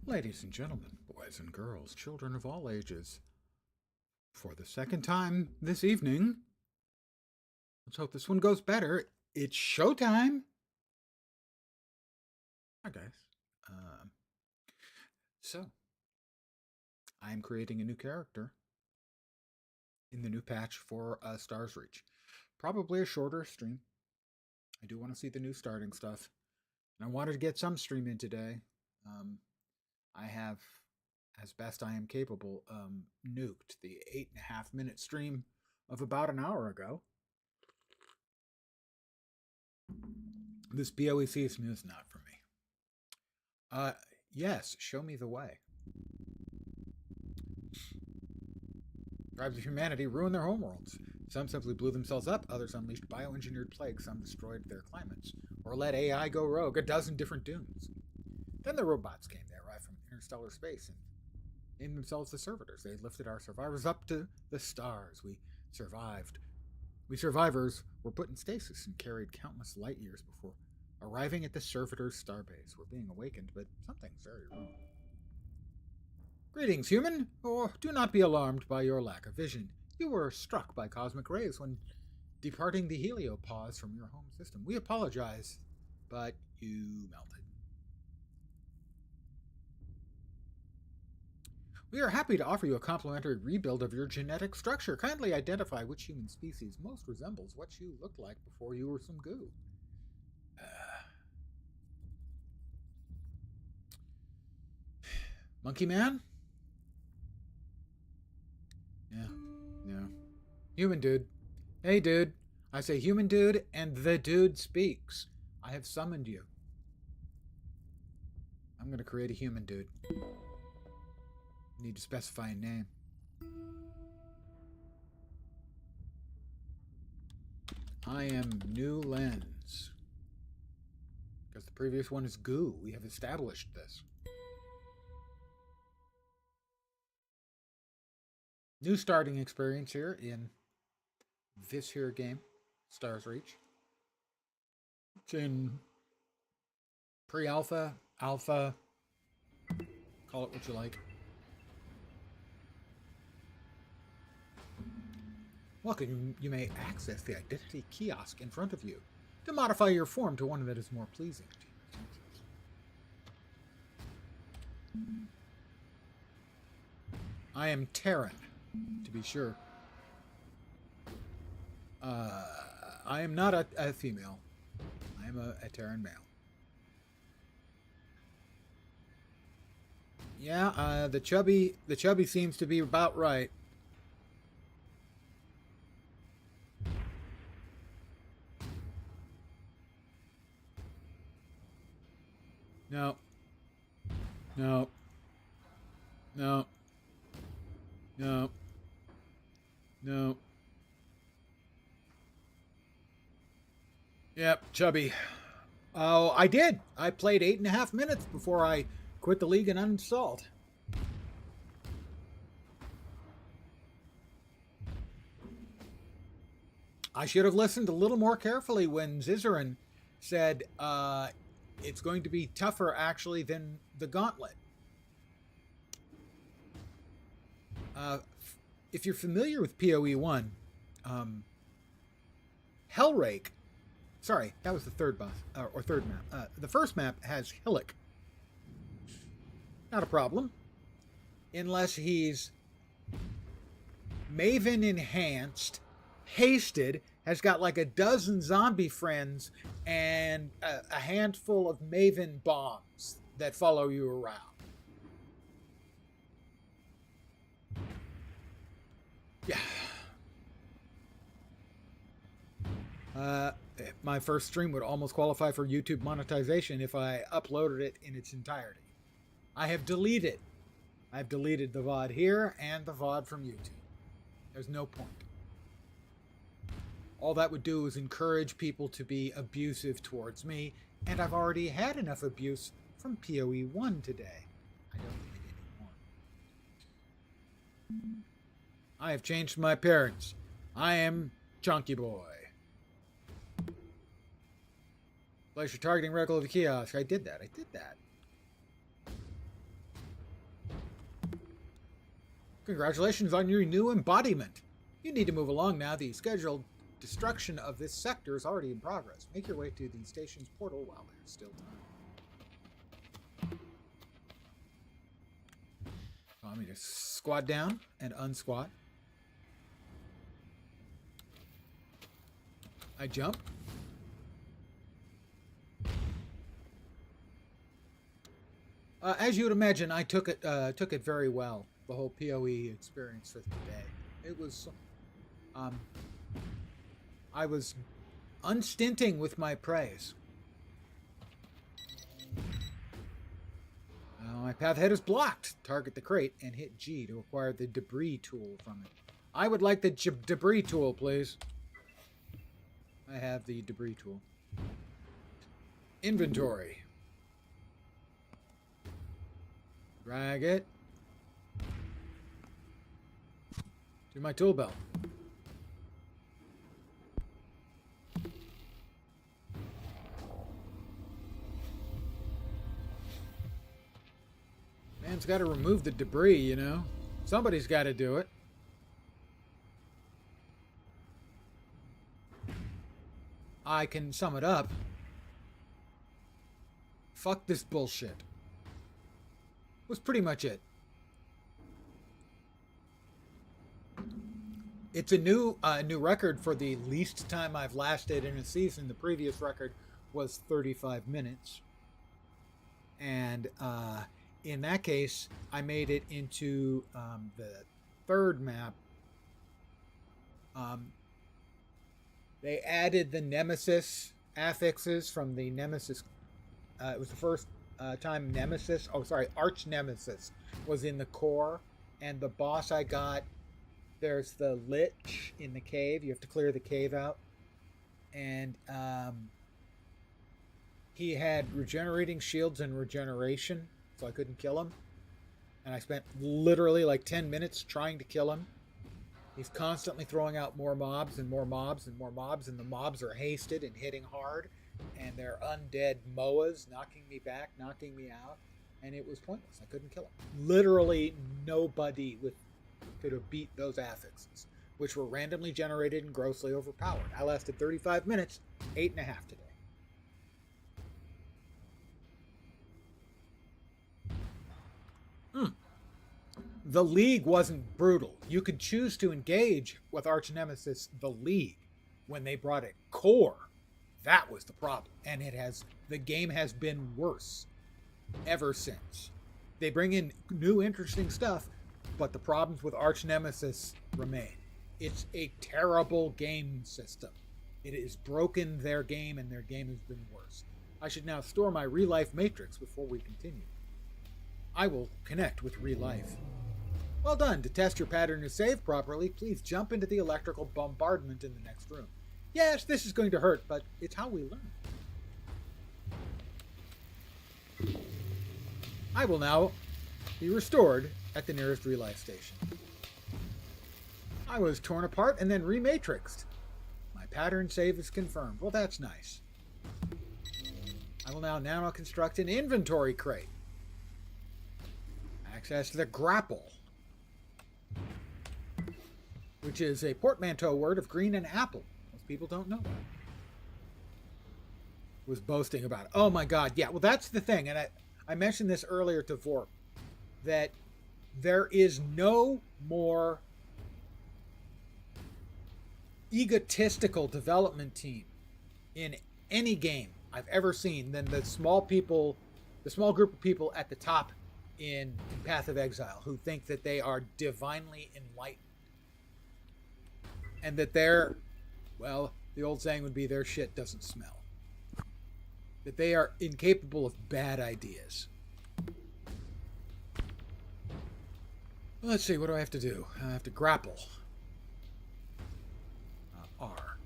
Ladies and gentlemen, boys and girls, children of all ages, for the second time this evening, let's hope this one goes better. It's showtime. Hi, guys. Um, so, I am creating a new character in the new patch for Stars Reach. Probably a shorter stream. I do want to see the new starting stuff. And I wanted to get some stream in today. I have, as best I am capable, nuked the 8.5 minute stream of about an hour ago. This PoE season is not for me. Yes, show me the way. Tribes of humanity ruined their homeworlds. Some simply blew themselves up, others unleashed bioengineered plagues, some destroyed their climates, or let AI go rogue, a dozen different dooms. Then the robots came. They arrived from interstellar space and named themselves the Servitors. They lifted our survivors up to the stars. We survived. We survivors were put in stasis and carried countless light years before arriving at the Servitors starbase. We're being awakened, but something's very wrong. Greetings, human. Oh, do not be alarmed by your lack of vision. You were struck by cosmic rays when departing the heliopause from your home system. We apologize, but you melted. We are happy to offer you a complimentary rebuild of your genetic structure. Kindly identify which human species most resembles what you looked like before you were some goo. Monkey Man? Yeah. Human dude. Hey, dude. I say human dude, and the dude speaks. I have summoned you. I'm going to create a human dude. Need to specify a name. I am New Lens. Because the previous one is goo. We have established this. New starting experience here in this here game, Stars Reach. It's in pre-alpha, alpha, call it what you like. Welcome, you may access the identity kiosk in front of you to modify your form to one that is more pleasing to you. I am Terran, to be sure. I am not a female. I am a Terran male. Yeah, the chubby seems to be about right. No. No. No. No. No. Yep, chubby. Oh, I did. I played 8.5 minutes before I quit the league and uninstalled. I should have listened a little more carefully when Zizaran said it's going to be tougher, actually, than the Gauntlet. If you're familiar with PoE 1, Hellrake, sorry, that was the third boss, or third map. The first map has Hillock. Not a problem. Unless he's Maven enhanced, hasted, has got like a dozen zombie friends, and a handful of Maven bombs that follow you around. Yeah. My first stream would almost qualify for YouTube monetization if I uploaded it in its entirety. I have deleted the VOD here and the VOD from YouTube. There's no point. All that would do is encourage people to be abusive towards me, and I've already had enough abuse from PoE 1 today. I don't need it anymore. I have changed my appearance. I am Chunky Boy. Place your targeting reticle of the kiosk. I did that. Congratulations on your new embodiment. You need to move along now. The scheduled destruction of this sector is already in progress. Make your way to the station's portal while there's still time. Allow me to squat down and unsquat. I jump. As you would imagine, I took it very well. The whole PoE experience for the day. It was, I was unstinting with my praise. My path ahead is blocked. Target the crate and hit G to acquire the debris tool from it. I would like the debris tool, please. I have the debris tool. Inventory. Drag it to my tool belt. Man's got to remove the debris, you know. Somebody's got to do it. I can sum it up. Fuck this bullshit. Was pretty much it. It's a new record for the least time I've lasted in a season. The previous record was 35 minutes. And in that case, I made it into the third map. They added the Nemesis affixes from the Nemesis. It was the first time Nemesis, Arch Nemesis was in the core, and the boss I got, there's the Lich in the cave. You have to clear the cave out, and he had regenerating shields and regeneration, so I couldn't kill him, and I spent literally like 10 minutes trying to kill him. He's constantly throwing out more mobs and more mobs and more mobs, and the mobs are hasted and hitting hard. And they're undead Moas knocking me back, knocking me out, and it was pointless. I couldn't kill him. Literally nobody could have beat those affixes, which were randomly generated and grossly overpowered. I lasted 35 minutes, 8.5 today. The League wasn't brutal. You could choose to engage with Arch Nemesis, the League, when they brought it core. That was the problem, and the game has been worse ever since. They bring in new interesting stuff, but the problems with Arch Nemesis remain. It's a terrible game system. It has broken their game, and their game has been worse. I should now store my real-life matrix before we continue. I will connect with real life. Well done. To test your pattern to save properly, please jump into the electrical bombardment in the next room. Yes, this is going to hurt, but it's how we learn. I will now be restored at the nearest relife station. I was torn apart and then rematrixed. My pattern save is confirmed. Well, that's nice. I will now construct an inventory crate. Access to the grapple, which is a portmanteau word of green and apple. People don't know that. Was boasting about it. Oh my god, yeah. Well, that's the thing, and I mentioned this earlier to Vorp, that there is no more egotistical development team in any game I've ever seen than the small group of people at the top in Path of Exile who think that they are divinely enlightened, and that they're, well, the old saying would be their shit doesn't smell. That they are incapable of bad ideas. Let's see, what do I have to do? I have to grapple. R.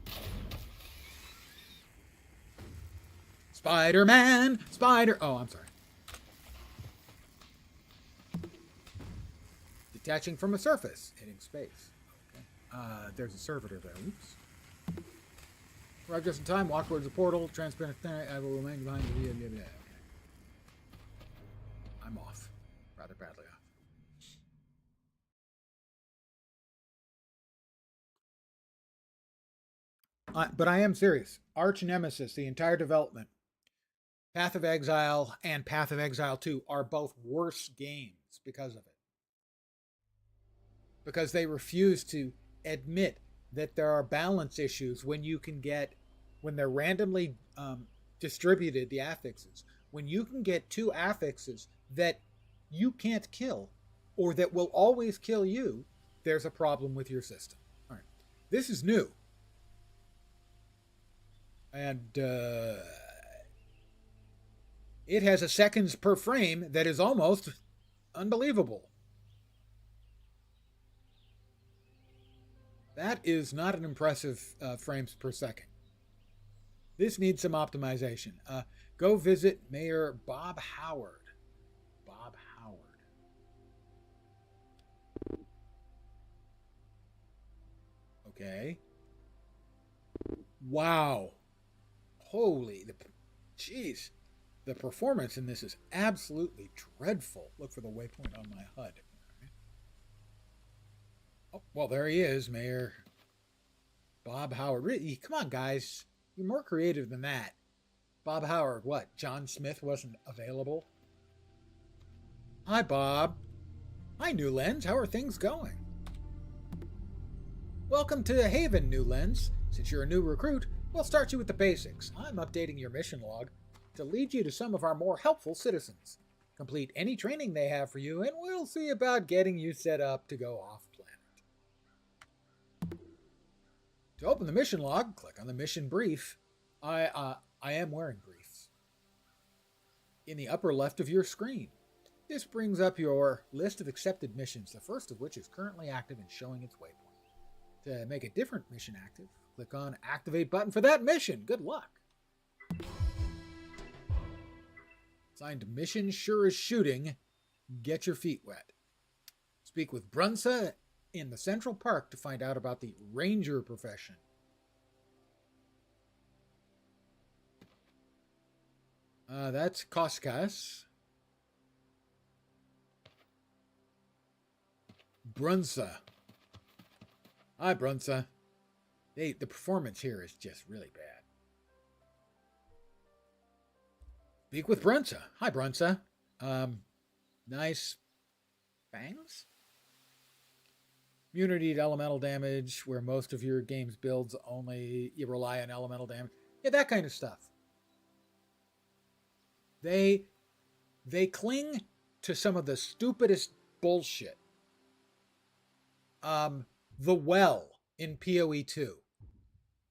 Spider-Man! Oh, I'm sorry. Detaching from a surface. Hitting space. Okay. There's a servitor there. Oops. Arrive just in time. Walk towards the portal. Transparent. I will remain behind you. Okay. I'm off. Rather badly off. But I am serious. Arch Nemesis, the entire development, Path of Exile and Path of Exile 2 are both worse games because of it. Because they refuse to admit that there are balance issues when they're randomly distributed, the affixes. When you can get two affixes that you can't kill or that will always kill you, there's a problem with your system. All right. This is new. And it has a seconds per frame that is almost unbelievable. That is not an impressive frames per second. This needs some optimization. Go visit Mayor Bob Howard. Bob Howard. Okay. Wow. Holy, jeez. The performance in this is absolutely dreadful. Look for the waypoint on my HUD. Oh, well, there he is, Mayor Bob Howard. Really, come on, guys. You're more creative than that. Bob Howard, what? John Smith wasn't available? Hi, Bob. Hi, New Lens. How are things going? Welcome to Haven, New Lens. Since you're a new recruit, we'll start you with the basics. I'm updating your mission log to lead you to some of our more helpful citizens. Complete any training they have for you, and we'll see about getting you set up to go off-planet. To open the mission log, click on the mission brief. I am wearing briefs. In the upper left of your screen. This brings up your list of accepted missions, the first of which is currently active and showing its waypoint. To make a different mission active, click on Activate button for that mission. Good luck. Signed Mission Sure as Shooting. Get your feet wet. Speak with Brunsa in the Central Park to find out about the ranger profession. That's Koskas. Brunsa. Hi, Brunsa. The performance here is just really bad. Speak with Brunsa. Hi, Brunsa. Nice fangs? Immunity to elemental damage, where most of your game's builds only you rely on elemental damage. Yeah, that kind of stuff. They cling to some of the stupidest bullshit. The well in PoE 2.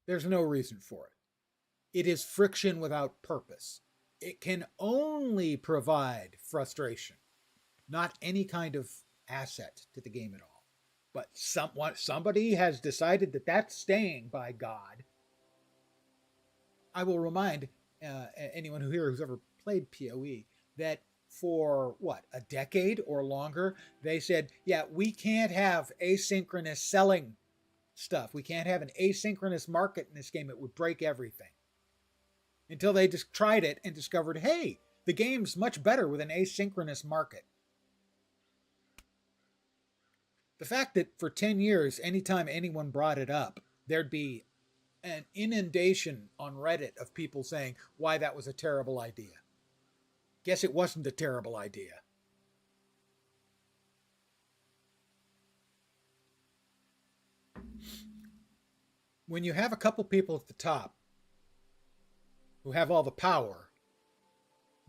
There's no reason for it. It is friction without purpose. It can only provide frustration, not any kind of asset to the game at all. But somebody has decided that that's staying, by God. I will remind anyone who's ever played PoE that for a decade or longer, they said, yeah, we can't have asynchronous selling stuff. We can't have an asynchronous market in this game. It would break everything. Until they just tried it and discovered, hey, the game's much better with an asynchronous market. The fact that for 10 years, anytime anyone brought it up, there'd be an inundation on Reddit of people saying why that was a terrible idea. Guess it wasn't a terrible idea. When you have a couple people at the top who have all the power,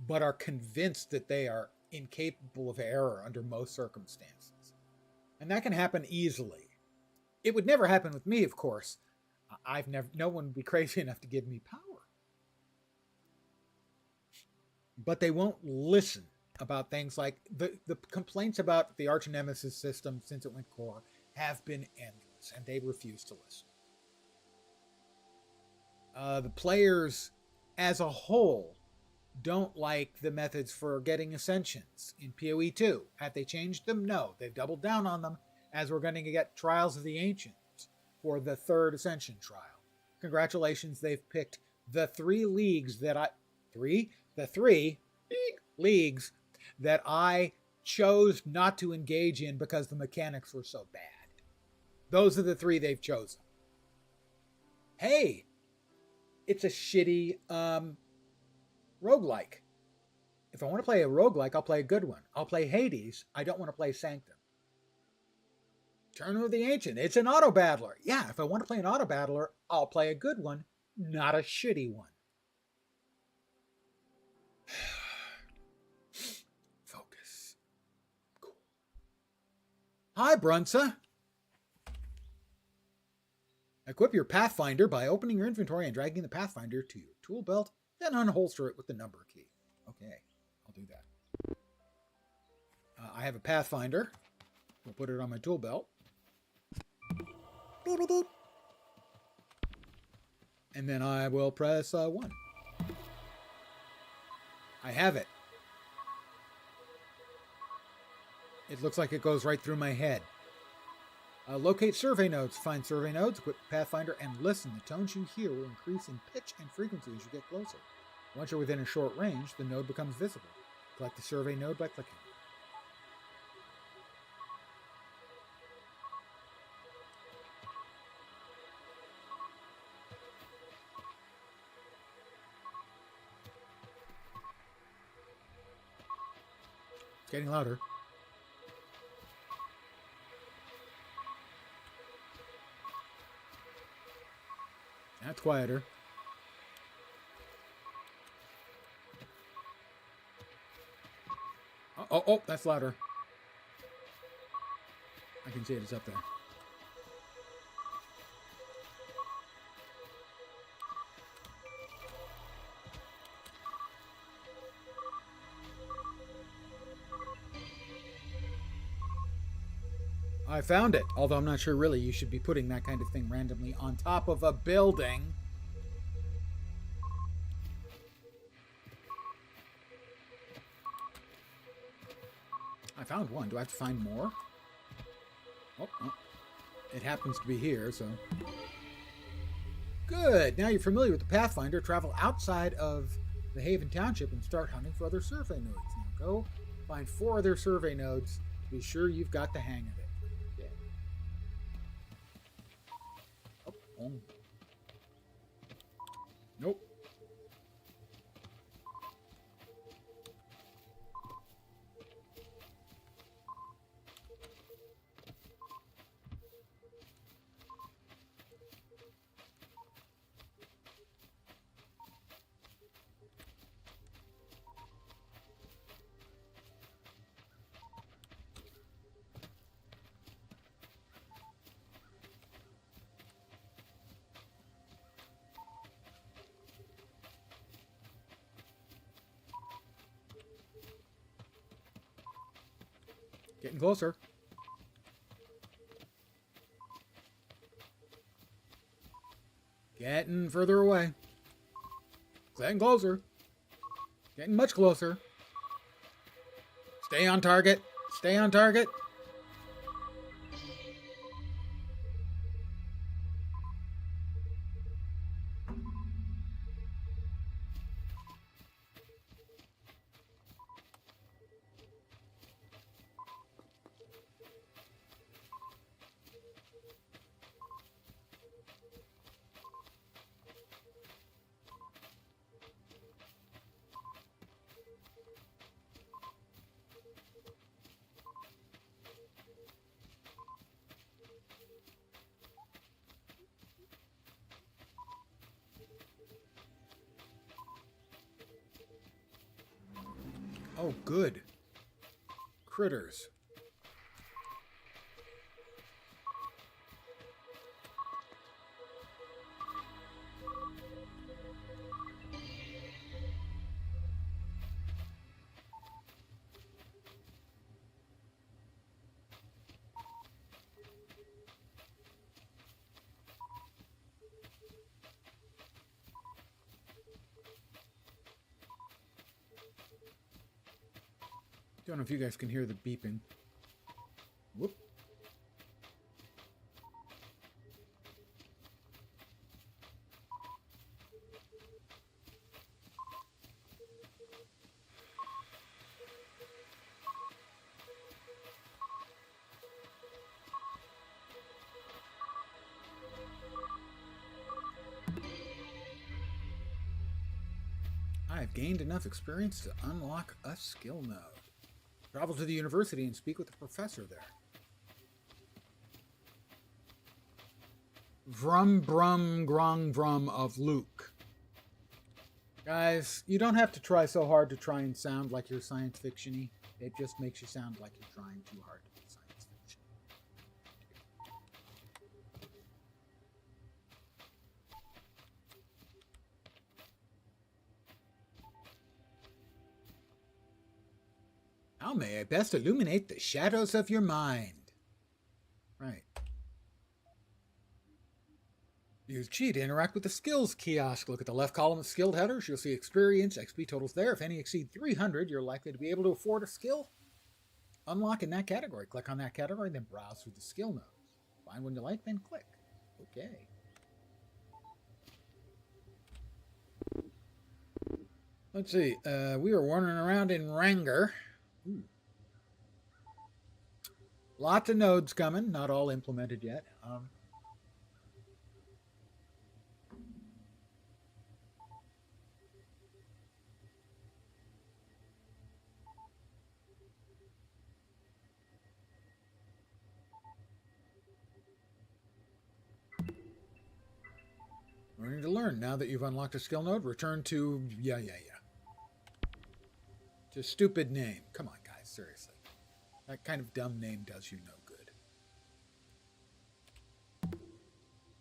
but are convinced that they are incapable of error under most circumstances, and that can happen easily. It would never happen with me, of course. No one would be crazy enough to give me power. But they won't listen about things like the complaints about the Arch Nemesis system since it went core have been endless, and they refuse to listen. The players as a whole don't like the methods for getting ascensions in PoE 2. Have they changed them? No. They've doubled down on them, as we're going to get Trials of the Ancients for the third Ascension trial. Congratulations, they've picked the three leagues that I chose not to engage in because the mechanics were so bad. Those are the three they've chosen. Hey, it's a shitty roguelike. If I want to play a roguelike, I'll play a good one. I'll play Hades. I don't want to play Sanctum. Tournament of the Ancient. It's an auto battler. Yeah, if I want to play an auto battler, I'll play a good one, not a shitty one. Focus. Cool. Hi, Brunsa. Equip your Pathfinder by opening your inventory and dragging the Pathfinder to your tool belt, then unholster it with the number key. Okay, I'll do that. I have a Pathfinder. We'll put it on my tool belt. Beep, beep, beep. And then I will press 1. I have it. It looks like it goes right through my head. Locate survey nodes. Find survey nodes, equip Pathfinder, and listen. The tones you hear will increase in pitch and frequency as you get closer. Once you're within a short range, the node becomes visible. Select the survey node by clicking. It's getting louder. That's quieter. Oh, that's louder. I can see it. It's up there. I found it, although I'm not sure really you should be putting that kind of thing randomly on top of a building. I found one. Do I have to find more? Oh, it happens to be here, so... Good! Now you're familiar with the Pathfinder. Travel outside of the Haven Township and start hunting for other survey nodes. Now go find 4 other survey nodes to be sure you've got the hang of it. Oh. Nope. Getting closer. Getting further away. Getting closer. Getting much closer. Stay on target. Stay on target. Oh, good. Critters. Don't know if you guys can hear the beeping. Whoop. I've gained enough experience to unlock a skill node. Travel to the university and speak with the professor there. Vrum Brum Grong Vrum of Luke. Guys, you don't have to try so hard to try and sound like you're science fiction-y. It just makes you sound like you're trying too hard to be science fiction. How may I best illuminate the shadows of your mind? Right. Use G to interact with the skills kiosk. Look at the left column of skilled headers. You'll see experience, XP totals there. If any exceed 300, you're likely to be able to afford a skill. Unlock in that category. Click on that category, then browse through the skill nodes. Find one you like, then click. Okay. Let's see. We were wandering around in Ranger. Ooh. Lots of nodes coming. Not all implemented yet. Learning to learn. Now that you've unlocked a skill node, return to Just stupid name. Come on, guys. Seriously. That kind of dumb name does you no good.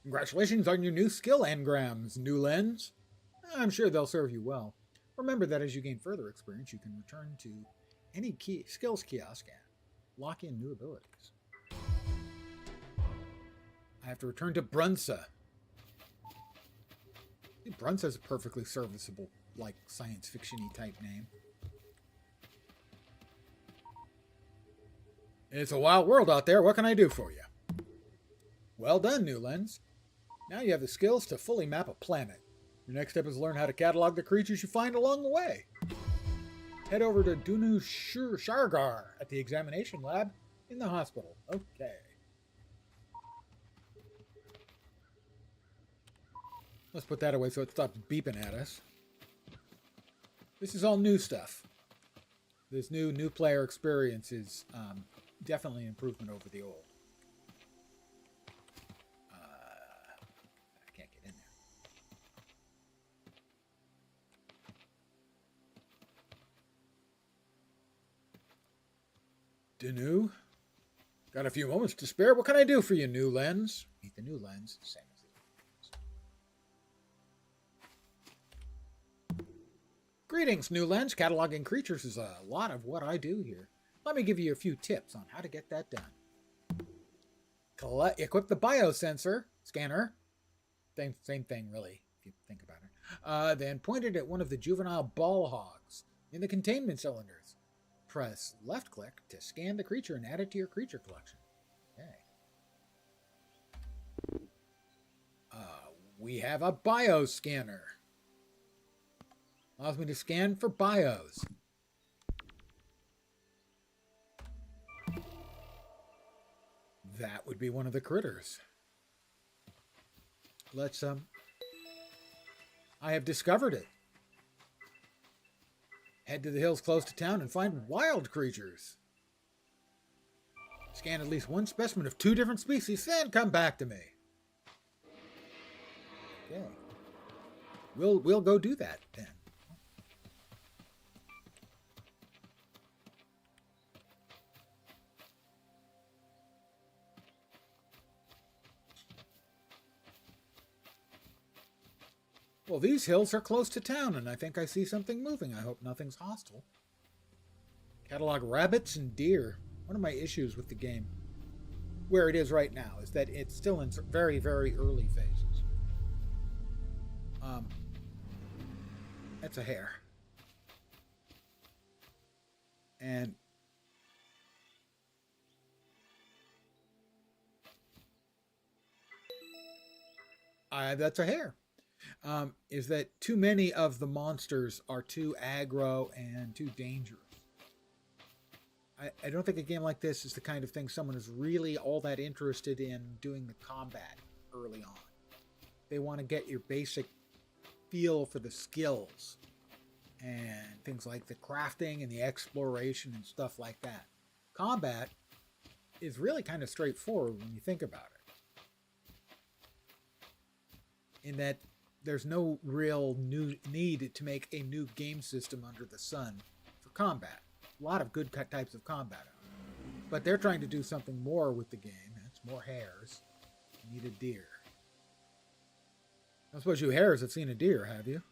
Congratulations on your new skill engrams, New Lens. I'm sure they'll serve you well. Remember that as you gain further experience, you can return to any skills kiosk and lock in new abilities. I have to return to Brunsa. Brunsa's a perfectly serviceable, like, science fiction-y type name. It's a wild world out there. What can I do for you? Well done, New Lens. Now you have the skills to fully map a planet. Your next step is to learn how to catalog the creatures you find along the way. Head over to Dunu Shargar at the examination lab in the hospital. Okay. Let's put that away so it stops beeping at us. This is all new stuff. This new player experience is definitely an improvement over the old. I can't get in there. Danu? Got a few moments to spare. What can I do for you, New Lens? Meet the New Lens. Same as Greetings, New Lens. Cataloging creatures is a lot of what I do here. Let me give you a few tips on how to get that done. Equip the biosensor scanner. Same thing, really, if you think about it. Then point it at one of the juvenile ball hogs in the containment cylinders. Press left click to scan the creature and add it to your creature collection. Okay. We have a bioscanner. Allows me to scan for bios. That would be one of the critters. Let's, I have discovered it. Head to the hills close to town and find wild creatures. Scan at least one specimen of 2 different species, then come back to me. Okay. We'll go do that then. Well, these hills are close to town, and I think I see something moving. I hope nothing's hostile. Catalog rabbits and deer. One of my issues with the game, where it is right now, is that it's still in very, very early phases. That's a hare. And that's a hare. Is that too many of the monsters are too aggro and too dangerous. I don't think a game like this is the kind of thing someone is really all that interested in doing the combat early on. They want to get your basic feel for the skills. and things like the crafting and the exploration and stuff like that. Combat is really kind of straightforward when you think about it. In that there's no real new need to make a new game system under the sun for combat. A lot of good types of combat. But they're trying to do something more with the game. That's more hares. You need a deer. I suppose you hares have seen a deer, have you?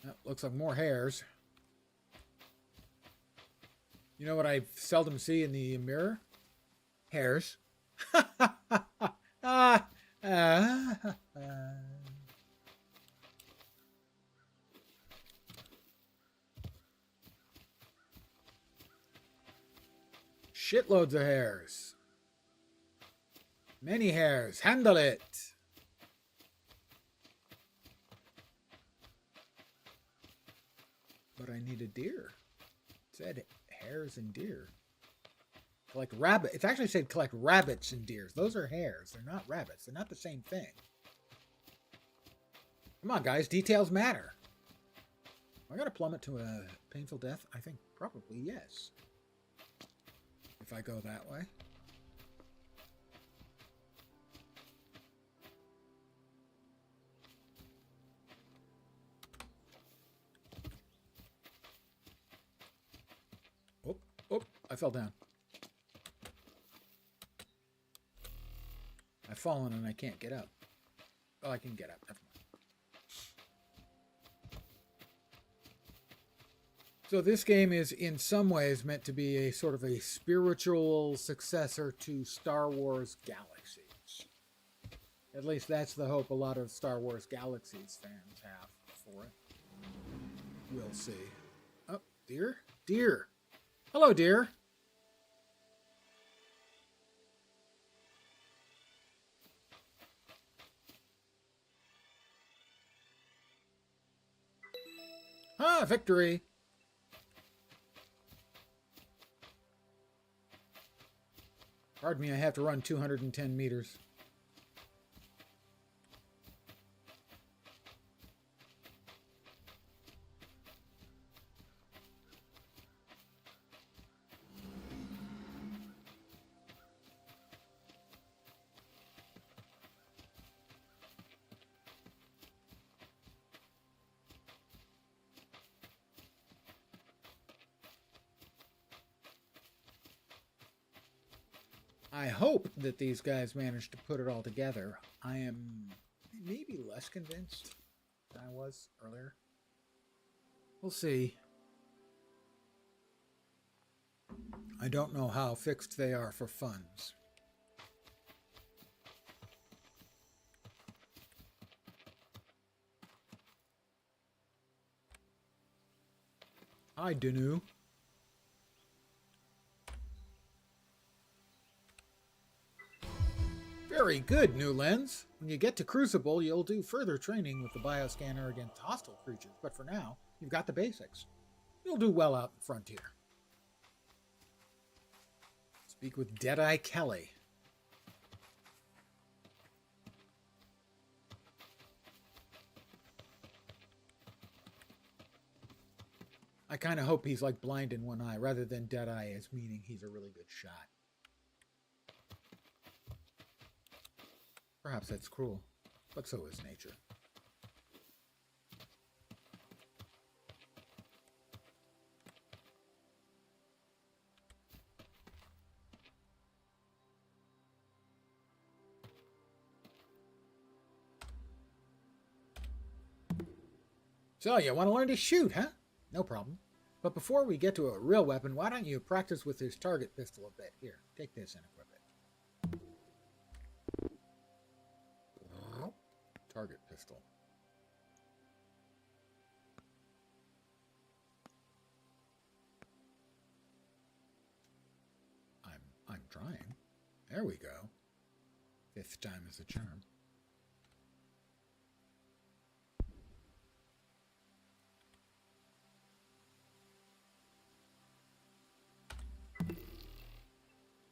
That looks like more hares. You know what I seldom see in the mirror? Hares. Shitloads of hares. Many hares. Handle it. But I need a deer. It said hares and deer. Collect rabbit. It actually said collect rabbits and deers. Those are hares. They're not rabbits. They're not the same thing. Come on, guys. Details matter. Am I going to plummet to a painful death? I think probably yes. If I go that way. Oh, I fell down. I've fallen and I can't get up. Oh, I can get up. Never mind. So this game is in some ways meant to be a sort of a spiritual successor to Star Wars Galaxies. At least that's the hope a lot of Star Wars Galaxies fans have for it. We'll see. Oh, deer? Deer! Hello, deer! Ah, victory! Pardon me, I have to run 210 meters. I hope that these guys managed to put it all together. I am maybe less convinced than I was earlier. We'll see. I don't know how fixed they are for funds. Hi, Danu. Very good, New Lens. When you get to Crucible, you'll do further training with the bioscanner against hostile creatures, but for now, you've got the basics. You'll do well out in the frontier. Speak with Deadeye Kelly. I kind of hope he's like blind in one eye, rather than Deadeye as meaning he's a really good shot. Perhaps that's cruel, but so is nature. So, you want to learn to shoot, huh? No problem. But before we get to a real weapon, why don't you practice with this target pistol a bit? Here, take this and equip it. Target pistol. I'm trying. There we go. 5th time is a charm.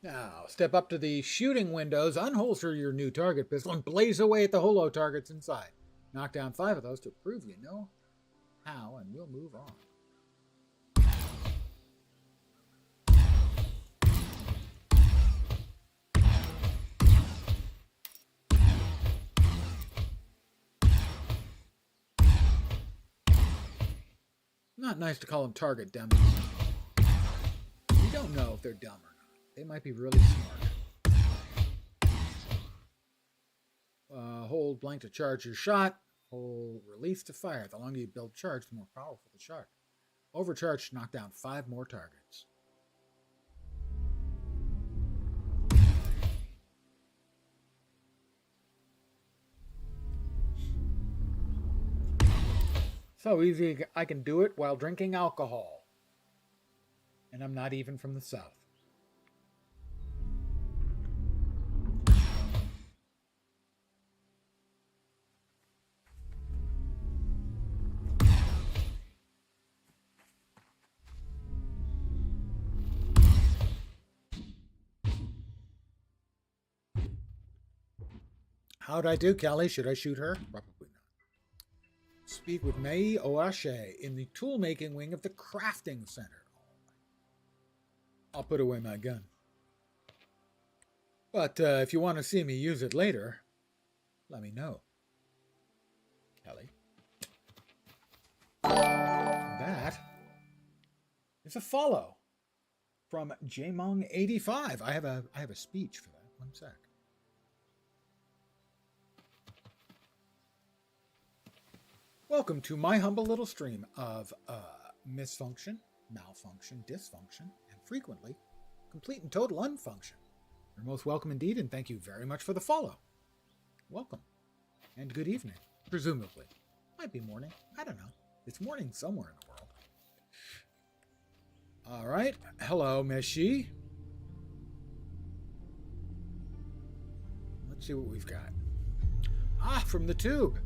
Now, step up to the shooting windows, unholster your new target pistol, and blaze away at the holo targets inside. Knock down 5 of those to prove you know how, and we'll move on. Not nice to call them target dummies. You don't know if they're dumb or not. They might be really smart. Hold blank to charge your shot. Hold release to fire. The longer you build charge, the more powerful the shot. Overcharge to knock down 5 more targets. So easy I can do it while drinking alcohol. And I'm not even from the South. How'd I do, Kelly? Should I shoot her? Probably not. Speak with Mei Oashe in the tool-making wing of the crafting center. I'll put away my gun. But if you want to see me use it later, let me know. Kelly. That is a follow from Jmong85. I have a speech for that. One sec. Welcome to my humble little stream of misfunction, malfunction, dysfunction, and frequently complete and total unfunction. You're most welcome indeed, and thank you very much for the follow. Welcome. And good evening, presumably. Might be morning. I don't know. It's morning somewhere in the world. All right. Hello, Meshi. Let's see what we've got. Ah, from the tube.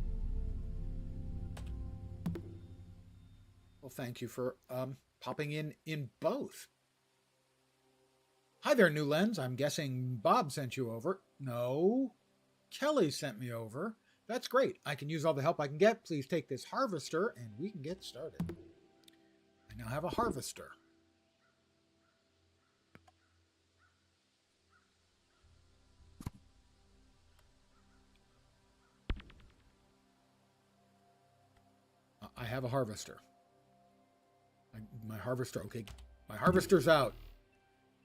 Well, thank you for popping in both. Hi there, New Lens. I'm guessing Bob sent you over. No, Kelly sent me over. That's great. I can use all the help I can get. Please take this harvester and we can get started. I now have a harvester. I have a harvester. My harvester, okay. My harvester's out.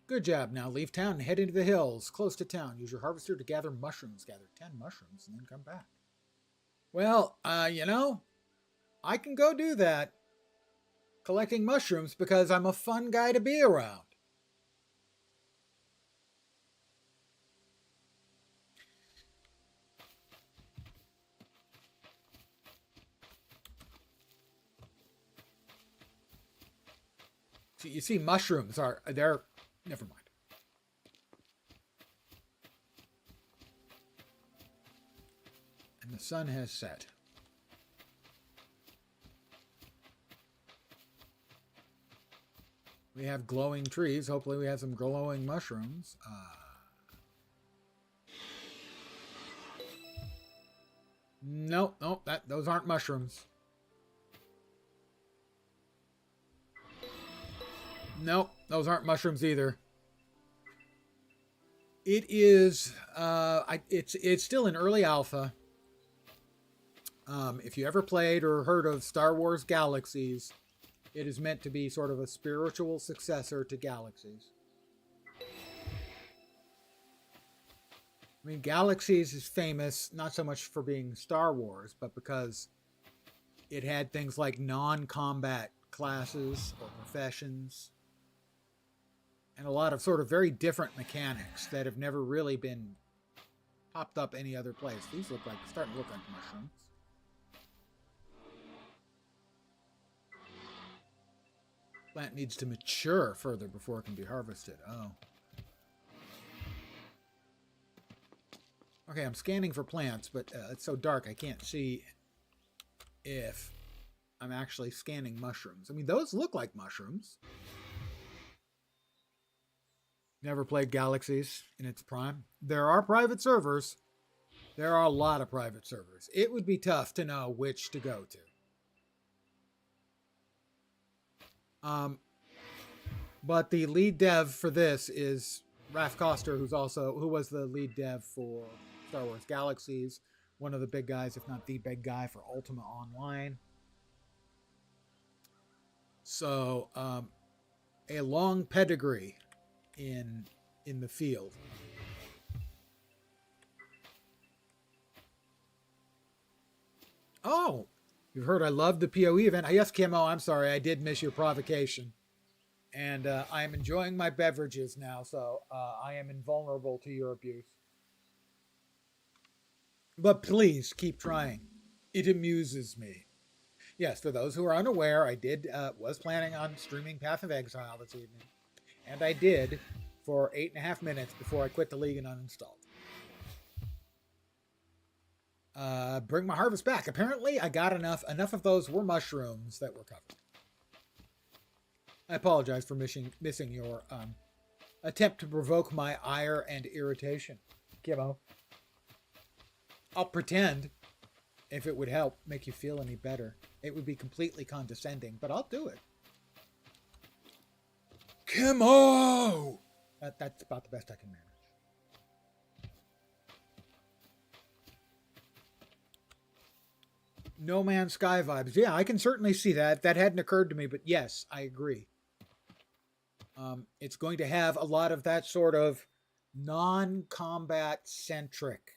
Good job. Now leave town and head into the hills, close to town. Use your harvester to gather mushrooms. Gather 10 mushrooms and then come back. Well, you know, I can go do that. Collecting mushrooms because I'm a fun guy to be around. You see, mushrooms they're, never mind. And the sun has set. We have glowing trees. Hopefully we have some glowing mushrooms. Nope, those aren't mushrooms. Nope, those aren't mushrooms either. It is, it's still in early alpha. If you ever played or heard of Star Wars Galaxies, it is meant to be sort of a spiritual successor to Galaxies. I mean, Galaxies is famous not so much for being Star Wars, but because it had things like non-combat classes or professions, and a lot of sort of very different mechanics that have never really been popped up any other place. These starting to look like mushrooms. Plant needs to mature further before it can be harvested. Oh. Okay, I'm scanning for plants, but it's so dark I can't see if I'm actually scanning mushrooms. I mean, those look like mushrooms. Never played Galaxies in its prime. There are private servers. There are a lot of private servers. It would be tough to know which to go to. But the lead dev for this is Raph Koster, who was the lead dev for Star Wars Galaxies, one of the big guys, if not the big guy, for Ultima Online. So, a long pedigree in the field. Oh, you've heard I love the PoE event. Yes, Kimo, I'm sorry, I did miss your provocation. And I am enjoying my beverages now, so I am invulnerable to your abuse. But please keep trying. It amuses me. Yes, for those who are unaware, I was planning on streaming Path of Exile this evening. And I did for 8.5 minutes before I quit the league and uninstalled. Bring my harvest back. Apparently, I got enough. Enough of those were mushrooms that were covered. I apologize for missing your attempt to provoke my ire and irritation, Kimo. I'll pretend, if it would help make you feel any better. It would be completely condescending, but I'll do it. Kimo! That's about the best I can manage. No Man's Sky vibes. Yeah, I can certainly see that. That hadn't occurred to me, but yes, I agree. It's going to have a lot of that sort of non-combat centric.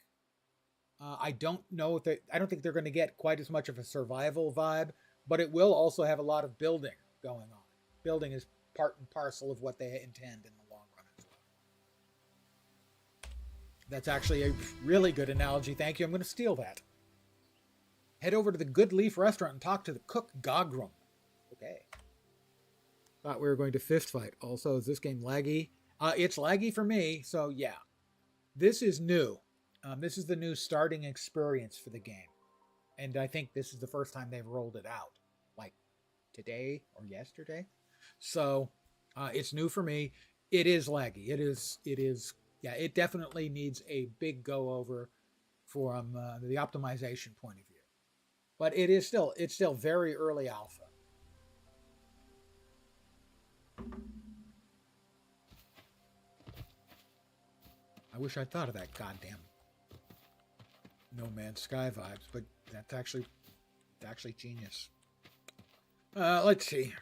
I don't think they're going to get quite as much of a survival vibe, but it will also have a lot of building going on. Building is part and parcel of what they intend in the long run as well. That's actually a really good analogy. Thank you. I'm going to steal that. Head over to the Good Leaf restaurant and talk to the cook, Gogram. Okay. Thought we were going to fist fight. Also, is this game laggy? It's laggy for me, so yeah. This is new. This is the new starting experience for the game. And I think this is the first time they've rolled it out. Like today or yesterday. So, it's new for me. It is laggy. It is, yeah, it definitely needs a big go-over from the optimization point of view. But it's still very early alpha. I wish I'd thought of that goddamn No Man's Sky vibes, but that's actually genius. Let's see.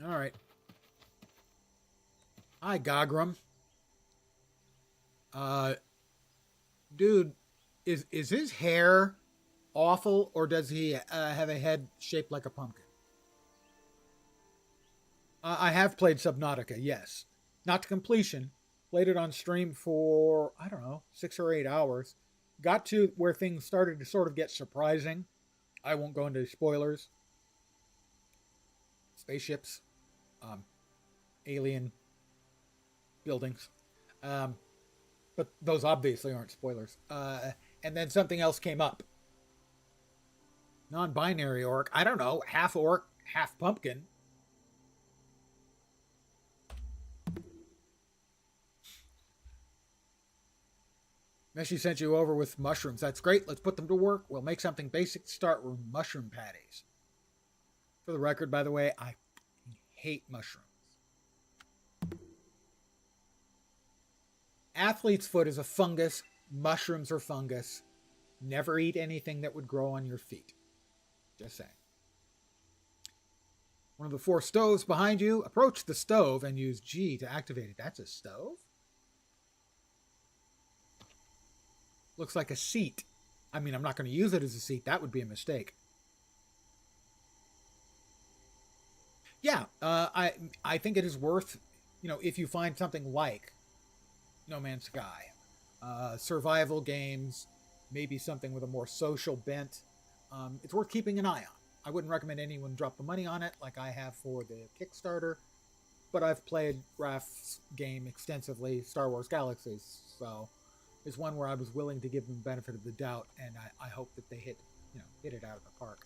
All right. Hi, Gogram. Dude, is his hair awful, or does he have a head shaped like a pumpkin? I have played Subnautica, yes. Not to completion. Played it on stream for, I don't know, 6 or 8 hours. Got to where things started to sort of get surprising. I won't go into spoilers. Spaceships. Alien buildings. But those obviously aren't spoilers. And then something else came up. Non-binary orc. I don't know. Half orc, half pumpkin. Meshi sent you over with mushrooms. That's great. Let's put them to work. We'll make something basic to start with mushroom patties. For the record, by the way, I hate mushrooms. Athlete's foot is a fungus. Mushrooms are fungus. Never eat anything that would grow on your feet. Just saying. One of the 4 stoves behind you. Approach the stove and use G to activate it. That's a stove? Looks like a seat. I mean, I'm not going to use it as a seat. That would be a mistake. Yeah, I think it is worth, if you find something like No Man's Sky, survival games, maybe something with a more social bent, it's worth keeping an eye on. I wouldn't recommend anyone drop the money on it like I have for the Kickstarter, but I've played Raph's game extensively, Star Wars Galaxies, so it's one where I was willing to give them the benefit of the doubt, and I hope that they hit it out of the park.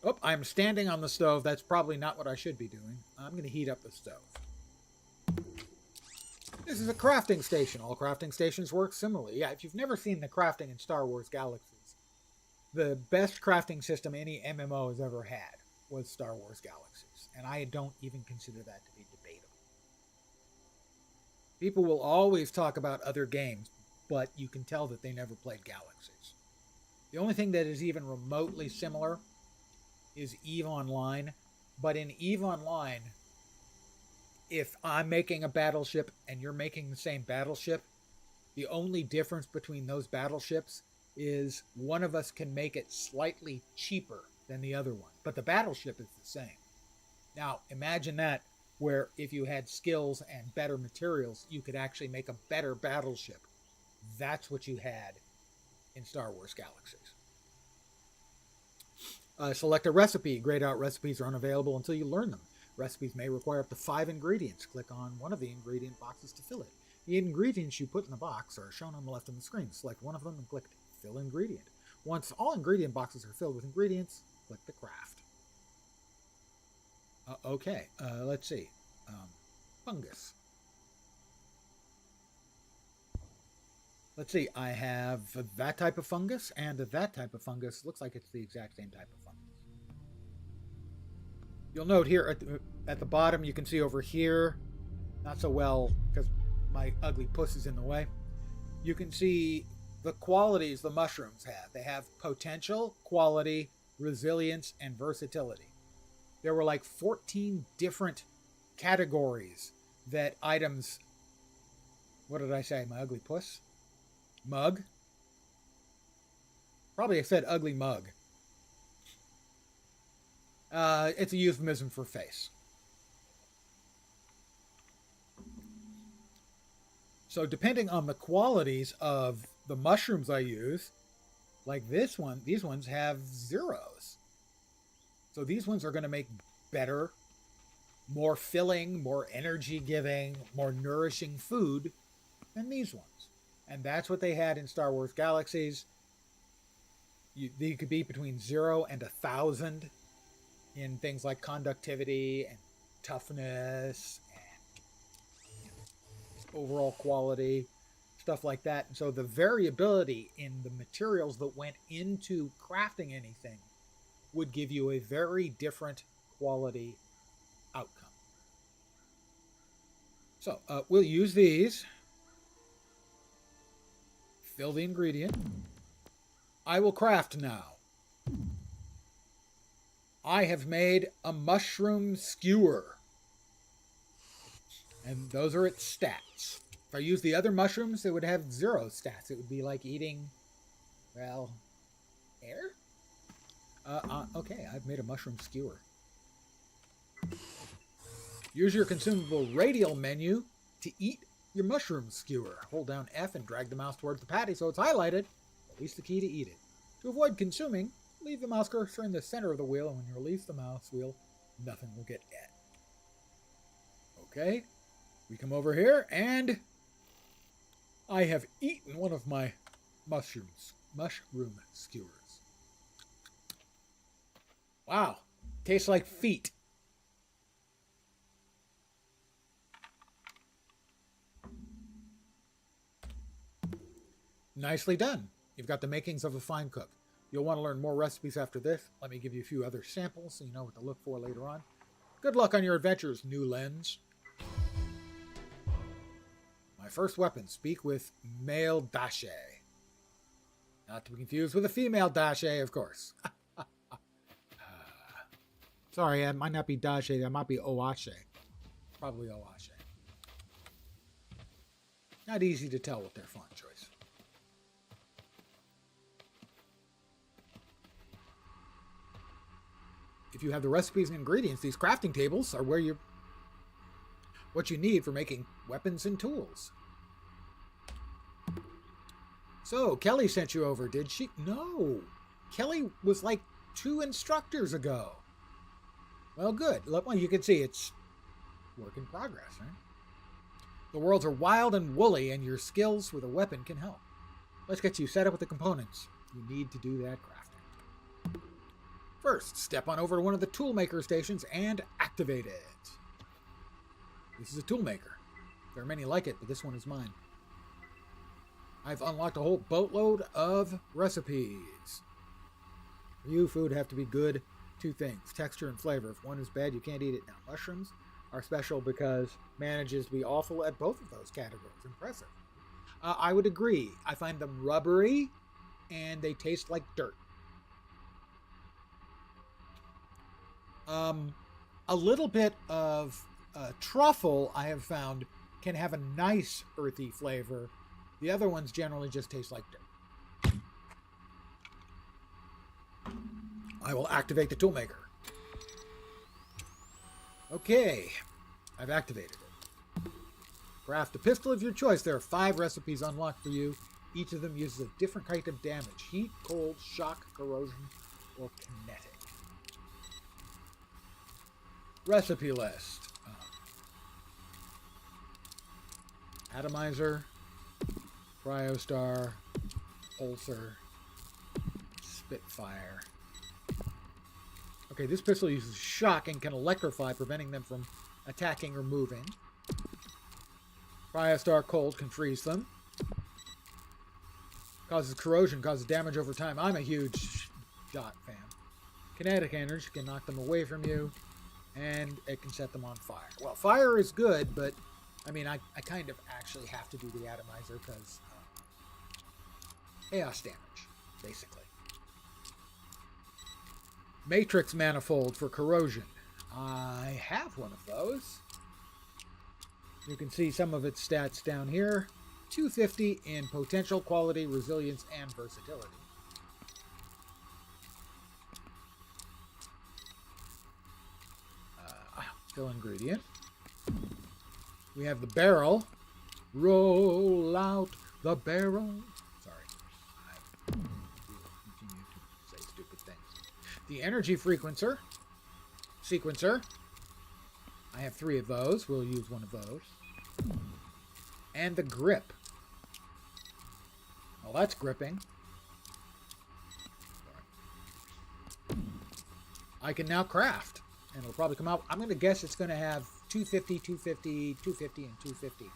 Oh, I'm standing on the stove. That's probably not what I should be doing. I'm going to heat up the stove. This is a crafting station. All crafting stations work similarly. Yeah, if you've never seen the crafting in Star Wars Galaxies, the best crafting system any MMO has ever had was Star Wars Galaxies. And I don't even consider that to be debatable. People will always talk about other games, but you can tell that they never played Galaxies. The only thing that is even remotely similar is EVE Online. But in EVE Online, if I'm making a battleship and you're making the same battleship, the only difference between those battleships is one of us can make it slightly cheaper than the other one. But the battleship is the same. Now, imagine that where if you had skills and better materials, you could actually make a better battleship. That's what you had in Star Wars Galaxies. Select a recipe. Grayed out recipes are unavailable until you learn them. Recipes may require up to 5 ingredients. Click on one of the ingredient boxes to fill it. The ingredients you put in the box are shown on the left of the screen. Select one of them and click Fill Ingredient. Once all ingredient boxes are filled with ingredients, click the Craft. Okay, let's see. Fungus. Let's see, I have that type of fungus and that type of fungus. Looks like it's the exact same type of fungus. You'll note here at the bottom, you can see over here, not so well because my ugly puss is in the way. You can see the qualities the mushrooms have. They have potential, quality, resilience, and versatility. There were like 14 different categories that items, what did I say, my ugly puss? Mug? Probably I said ugly mug. It's a euphemism for face. So depending on the qualities of the mushrooms I use, like this one, these ones have zeros. So these ones are going to make better, more filling, more energy giving, more nourishing food than these ones. And that's what they had in Star Wars Galaxies. They could be between 0 and 1,000 in things like conductivity and toughness and overall quality, stuff like that. And so the variability in the materials that went into crafting anything would give you a very different quality outcome. So we'll use these. Fill the ingredient. I will craft now. I have made a mushroom skewer. And those are its stats. If I use the other mushrooms, it would have 0 stats. It would be like eating, well, air? Okay, I've made a mushroom skewer. Use your consumable radial menu to eat your mushroom skewer. Hold down F and drag the mouse towards the patty so it's highlighted. Release the key to eat it. To avoid consuming, leave the mouse cursor in the center of the wheel, and when you release the mouse wheel, nothing will get added. Okay, we come over here, and I have eaten one of my mushroom skewers. Wow, tastes like feet. Nicely done. You've got the makings of a fine cook. You'll want to learn more recipes after this. Let me give you a few other samples so you know what to look for later on. Good luck on your adventures, New Lens. My first weapon, speak with male Dache. Not to be confused with a female Dache, of course. Sorry, it might not be Dache, that might be Oashe. Probably Oashe. Not easy to tell with their font choice. If you have the recipes and ingredients, these crafting tables are what you need for making weapons and tools. So, Kelly sent you over, did she? No. Kelly was like 2 instructors ago. Well, good. Well, you can see it's work in progress, right? The worlds are wild and woolly, and your skills with a weapon can help. Let's get you set up with the components you need to do that crafting. First, step on over to one of the toolmaker stations and activate it. This is a toolmaker. There are many like it, but this one is mine. I've unlocked a whole boatload of recipes. For you, food have to be good. Two things, texture and flavor. If one is bad, you can't eat it. Now, mushrooms are special because manages to be awful at both of those categories. Impressive. I would agree. I find them rubbery, and they taste like dirt. A little bit of truffle, I have found, can have a nice earthy flavor. The other ones generally just taste like dirt. I will activate the toolmaker. Okay, I've activated it. Craft a pistol of your choice. There are 5 recipes unlocked for you. Each of them uses a different kind of damage. Heat, cold, shock, corrosion, or kinetic. Recipe list. Atomizer, Cryostar, Ulcer, Spitfire. Okay, this pistol uses shock and can electrify, preventing them from attacking or moving. Cryostar Cold can freeze them. Causes corrosion, causes damage over time. I'm a huge shot fan. Kinetic energy can knock them away from you, and it can set them on fire. Well, fire is good, but I mean, I kind of actually have to do the atomizer because chaos damage, basically. Matrix manifold for corrosion. I have one of those. You can see some of its stats down here. 250 in potential, quality, resilience, and versatility. Fill ingredient. We have the barrel. Roll out the barrel. Sorry. I continue to say stupid things. The energy sequencer. I have 3 of those. We'll use one of those. And the grip. Well, that's gripping. I can now craft. And it'll probably come out. I'm going to guess it's going to have 250, 250, 250, and 250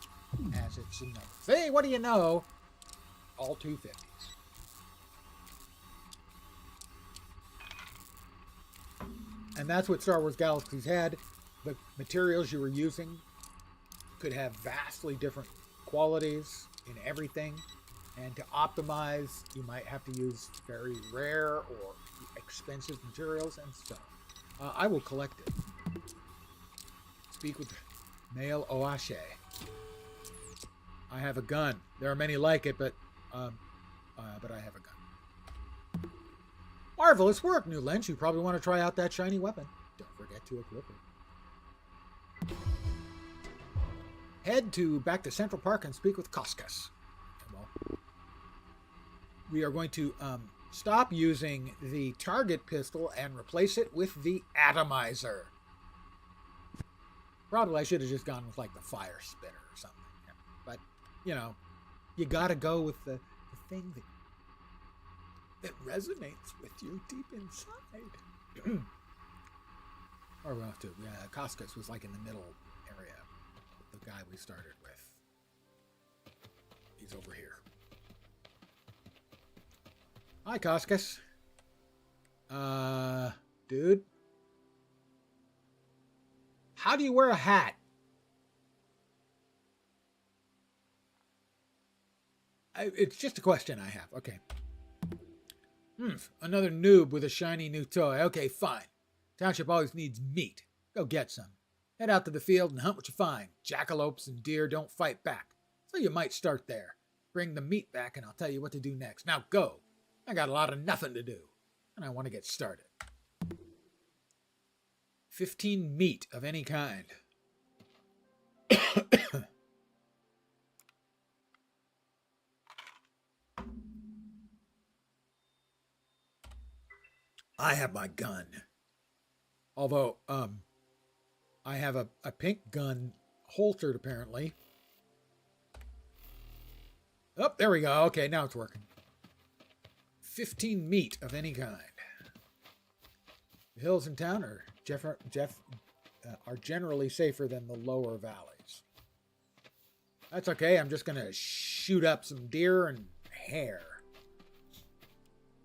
as its number. Hey, what do you know? All 250s. And that's what Star Wars Galaxies had. The materials you were using could have vastly different qualities in everything. And to optimize, you might have to use very rare or expensive materials and stuff. I will collect it. Speak with Male Oashe. I have a gun. There are many like it, but I have a gun. Marvelous work, New Lynch. You probably want to try out that shiny weapon. Don't forget to equip it. Head back to Central Park and speak with Koskas. Well, we are going to stop using the target pistol and replace it with the atomizer. Probably I should have just gone with like the fire spitter or something. But, you know, you gotta go with the thing that resonates with you deep inside. Or we'll have to. Koskas was like in the middle area. The guy we started with. He's over here. Hi, Koskas. Dude. How do you wear a hat? It's just a question I have. Okay. Another noob with a shiny new toy. Okay, fine. Township always needs meat. Go get some. Head out to the field and hunt what you find. Jackalopes and deer don't fight back. So you might start there. Bring the meat back and I'll tell you what to do next. Now go. I got a lot of nothing to do. And I want to get started. 15 meat of any kind. I have my gun. Although, I have a pink gun holstered apparently. Oh, there we go. Okay, now it's working. 15 meat of any kind. The hills in town are generally safer than the lower valleys. That's okay. I'm just going to shoot up some deer and hare.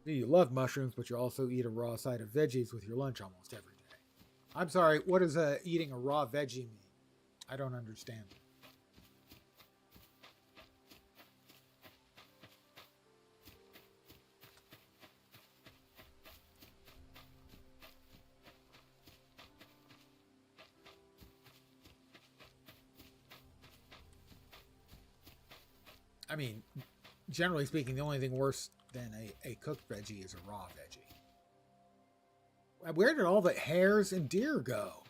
You love mushrooms, but you also eat a raw side of veggies with your lunch almost every day. I'm sorry, what does eating a raw veggie mean? I don't understand. I mean, generally speaking, the only thing worse than a cooked veggie is a raw veggie. Where did all the hares and deer go?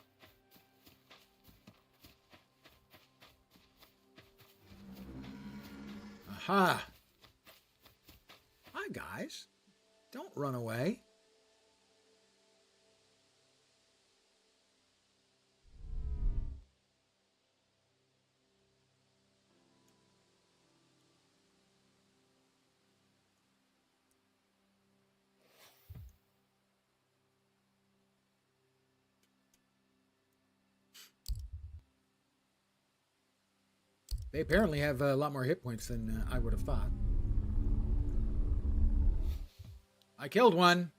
Aha! Hi, guys. Don't run away. They apparently have a lot more hit points than I would have thought. I killed one.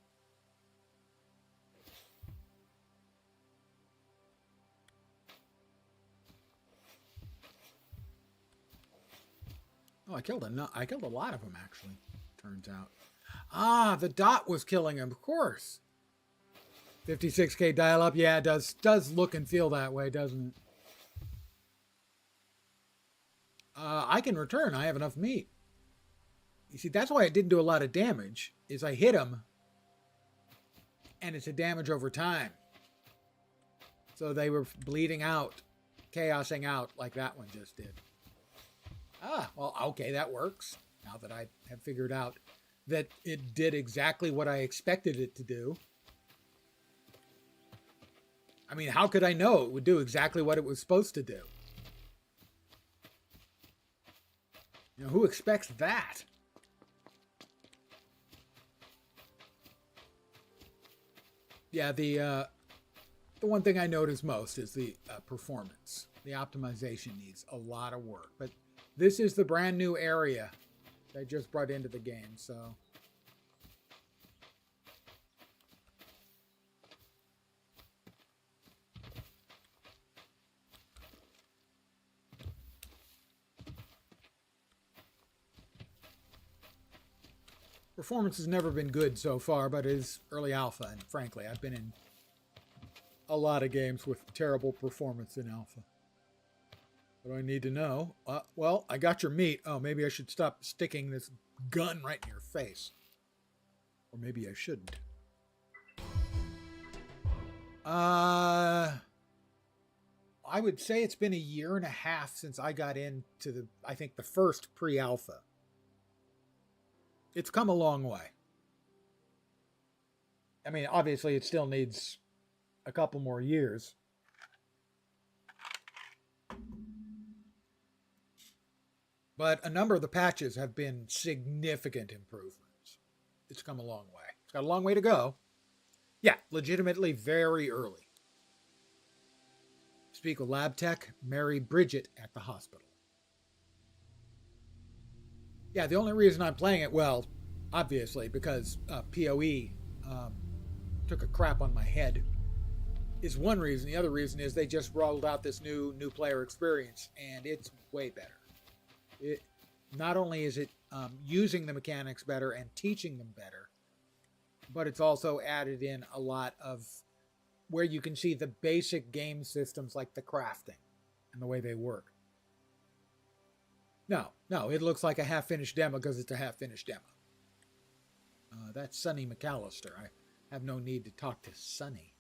Oh, I killed a lot of them actually. Turns out. Ah, the dot was killing him, of course. 56K dial-up, yeah, it does look and feel that way, doesn't it? I can return. I have enough meat. You see, that's why it didn't do a lot of damage, is I hit him, and it's a damage over time. So they were bleeding out, chaosing out like that one just did. Ah, well, okay, that works. Now that I have figured out that it did exactly what I expected it to do. I mean, how could I know it would do exactly what it was supposed to do? You know, who expects that? Yeah, the one thing I notice most is the performance. The optimization needs a lot of work, but this is the brand new area they just brought into the game, so. Performance has never been good so far, but it is early alpha, and frankly, I've been in a lot of games with terrible performance in alpha. What do I need to know? Well, I got your meat. Oh, maybe I should stop sticking this gun right in your face. Or maybe I shouldn't. I would say it's been a year and a half since I got into I think the first pre-alpha. It's come a long way. I mean, obviously it still needs a couple more years. But a number of the patches have been significant improvements. It's come a long way. It's got a long way to go. Yeah, legitimately very early. Speak with lab tech, Mary Bridget at the hospital. Yeah, the only reason I'm playing it, well, obviously, because PoE took a crap on my head, is one reason. The other reason is they just rolled out this new player experience, and it's way better. It not only is it using the mechanics better and teaching them better, but it's also added in a lot of where you can see the basic game systems like the crafting and the way they work. No, it looks like a half-finished demo because it's a half-finished demo. That's Sonny McAllister. I have no need to talk to Sonny.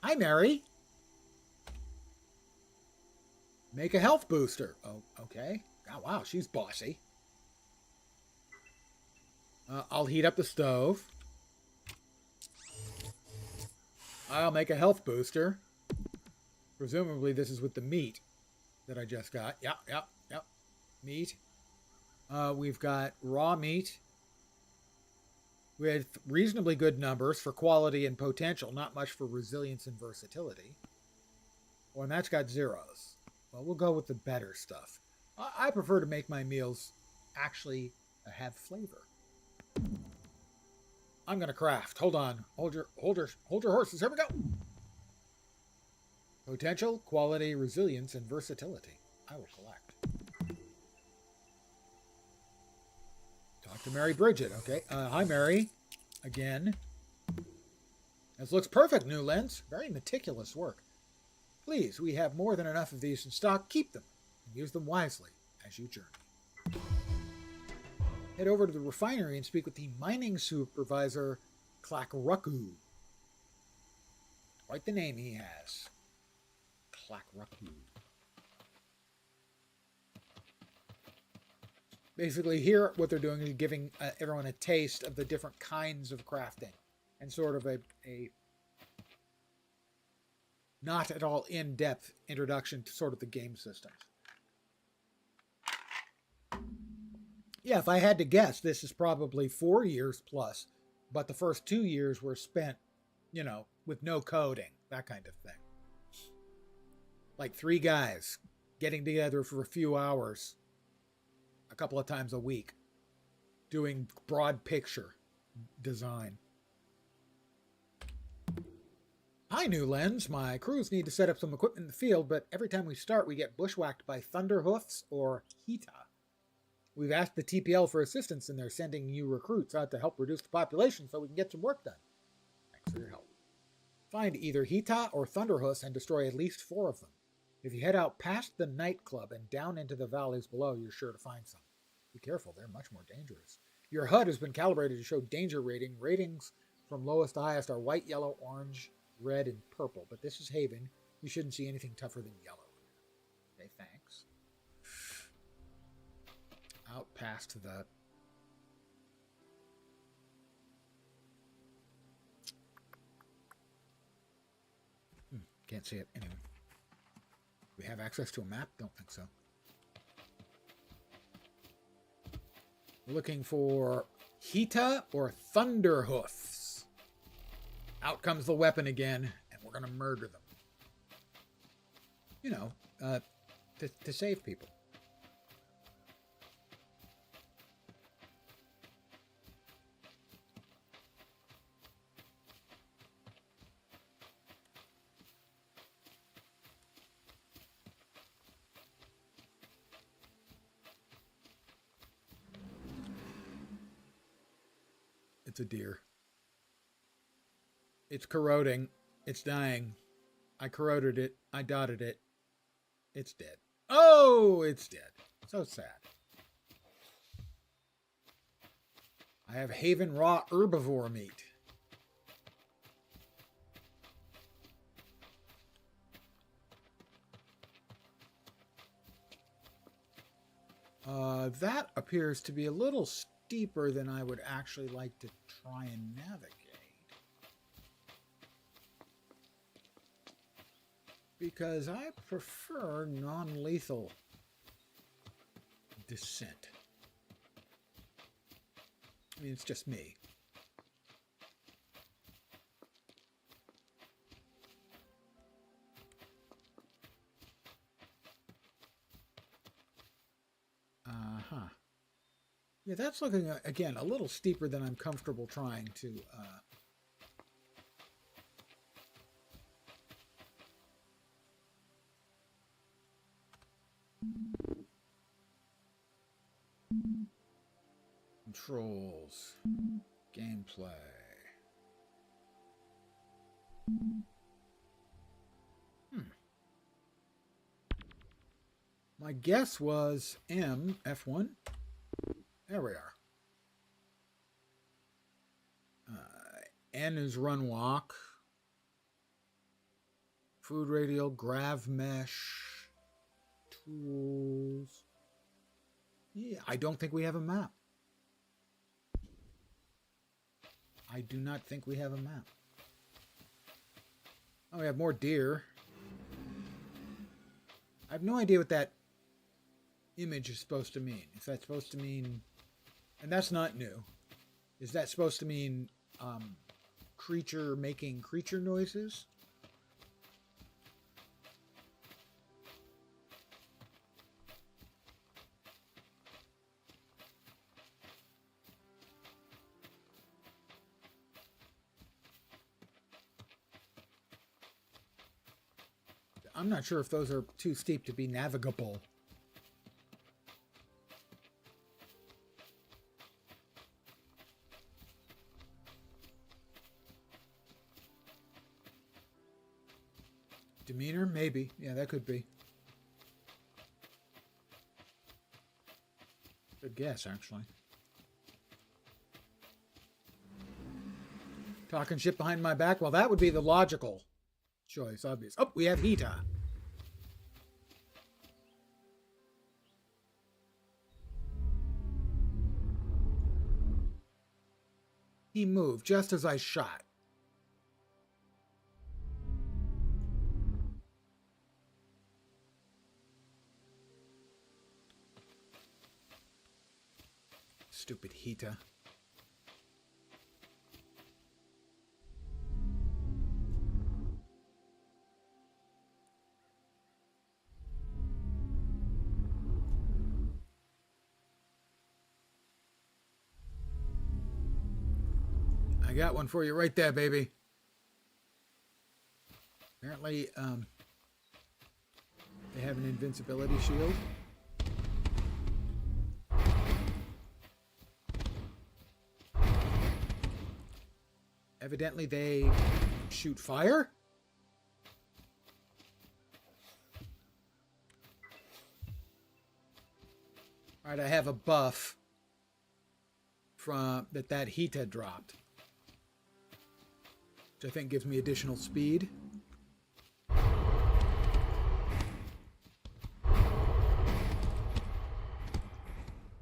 Hi, Mary. Make a health booster. Oh, okay. Oh, wow, she's bossy. I'll heat up the stove. I'll make a health booster. Presumably this is with the meat that I just got. Yep. Meat. We've got raw meat with reasonably good numbers for quality and potential, not much for resilience and versatility. Oh, and that's got zeros. Well, we'll go with the better stuff. I prefer to make my meals actually have flavor. I'm gonna craft. Hold on. Hold your horses. Here we go. Potential, quality, resilience, and versatility. I will collect. Talk to Mary Bridget. Okay. Hi, Mary. Again. This looks perfect, New Lens. Very meticulous work. Please, we have more than enough of these in stock. Keep them and use them wisely as you journey. Head over to the refinery and speak with the mining supervisor, Klakruku. Quite the name he has. Klakruku. Basically, here what they're doing is giving everyone a taste of the different kinds of crafting and sort of a not at all in-depth introduction to sort of the game systems. Yeah, if I had to guess, this is probably 4 years plus, but the first 2 years were spent, with no coding, that kind of thing. Like 3 guys getting together for a few hours, a couple of times a week, doing broad picture design. Hi, New Lens. My crews need to set up some equipment in the field, but every time we start, we get bushwhacked by Thunderhoofs or Hita. We've asked the TPL for assistance, and they're sending new recruits out to help reduce the population so we can get some work done. Thanks for your help. Find either Hita or Thunderhoofs and destroy at least 4 of them. If you head out past the nightclub and down into the valleys below, you're sure to find some. Be careful, they're much more dangerous. Your HUD has been calibrated to show danger rating. Ratings from lowest to highest are white, yellow, orange, red, and purple. But this is Haven. You shouldn't see anything tougher than yellow. Okay, thanks. Out past the... Can't see it. Anyway. Do we have access to a map? Don't think so. We're looking for Hita or Thunderhoofs. Out comes the weapon again, and we're going to murder them. To save people. It's a deer. It's corroding. It's dying. I corroded it. I dotted it. It's dead. Oh, it's dead. So sad. I have Haven raw herbivore meat. That appears to be a little steeper than I would actually like to try and navigate. Because I prefer non-lethal descent. I mean, it's just me. Yeah, that's looking, again, a little steeper than I'm comfortable trying to... Controls. Gameplay. My guess was M, F1. There we are. N is run walk. Food radial, grav mesh, tools. Yeah, I don't think we have a map. I do not think we have a map. Oh, we have more deer. I have no idea what that image is supposed to mean. Is that supposed to mean... And that's not new. Is that supposed to mean creature making creature noises? I'm not sure if those are too steep to be navigable. Demeanor? Maybe. Yeah, that could be. Good guess, actually. Talking shit behind my back? Well, that would be the logical choice, obvious. Oh, we have Hita. He moved just as I shot. Stupid Hita. I got one for you right there, baby. Apparently, they have an invincibility shield. Evidently, they shoot fire. All right, I have a buff from that Hita dropped, which I think gives me additional speed. I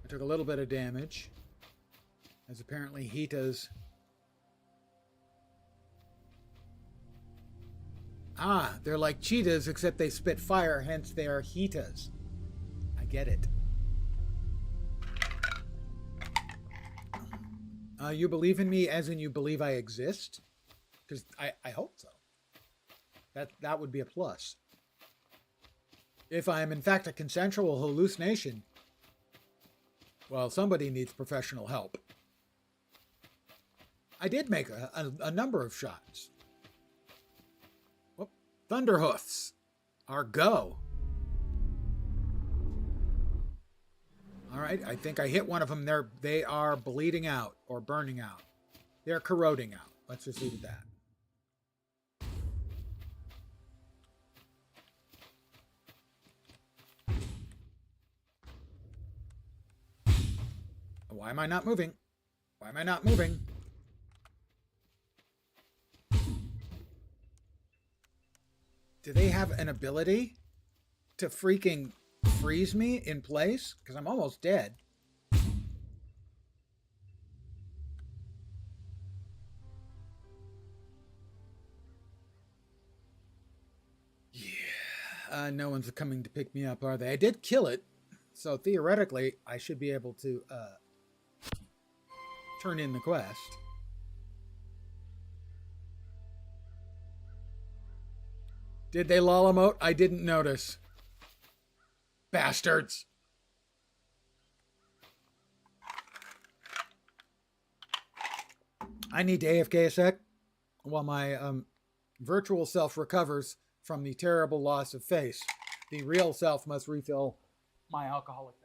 took a little bit of damage, as apparently Hita's... Ah, they're like cheetahs, except they spit fire, hence they are Hitas. I get it. You believe in me as in you believe I exist? Because I hope so. That would be a plus. If I am in fact a consensual hallucination, well, somebody needs professional help. I did make a number of shots. Whoop. Thunderhoofs are go. All right, I think I hit one of them. They are bleeding out or burning out. They're corroding out. Let's just leave it at that. Why am I not moving? Why am I not moving? Do they have an ability to freaking freeze me in place? Because I'm almost dead. Yeah. No one's coming to pick me up, are they? I did kill it. So theoretically, I should be able to turn in the quest. Did they lol emote? I didn't notice. Bastards. I need to AFK a sec while my virtual self recovers from the terrible loss of face. The real self must refill my alcoholic beverage.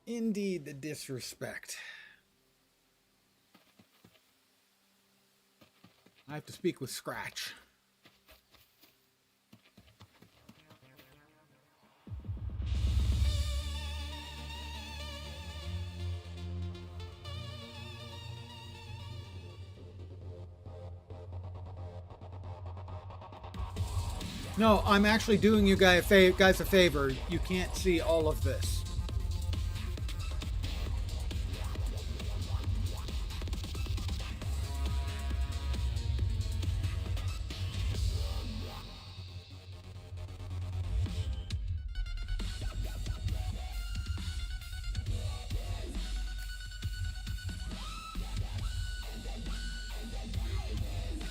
Indeed, the disrespect. I have to speak with Scratch. No, I'm actually doing you guys a favor. You can't see all of this.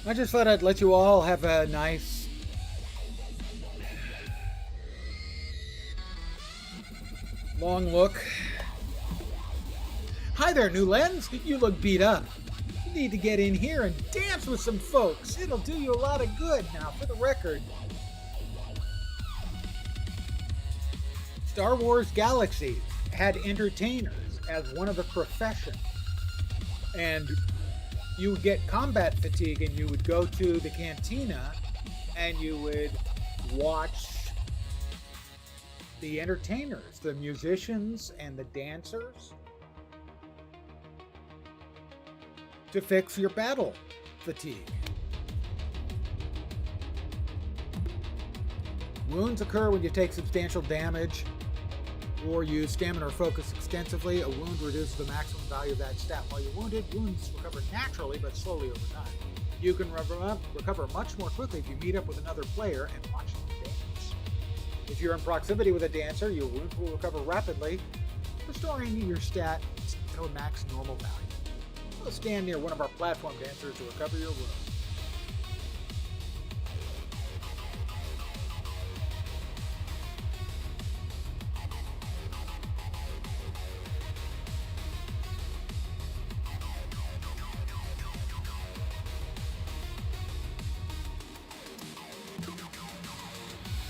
I just thought I'd let you all have a nice long look. Hi there, New Lens. You look beat up. You need to get in here and dance with some folks. It'll do you a lot of good. Now, for the record, Star Wars Galaxy had entertainers as one of the professions. And you would get combat fatigue and you would go to the cantina and you would watch the entertainers, the musicians and the dancers, to fix your battle fatigue. Wounds occur when you take substantial damage or use stamina or focus extensively. A wound reduces the maximum value of that stat. While you're wounded, wounds recover naturally but slowly over time. You can recover much more quickly if you meet up with another player and watch them dance. If you're in proximity with a dancer, your wounds will recover rapidly, restoring your stat to a max normal value. We'll stand near one of our platform dancers to recover your wounds.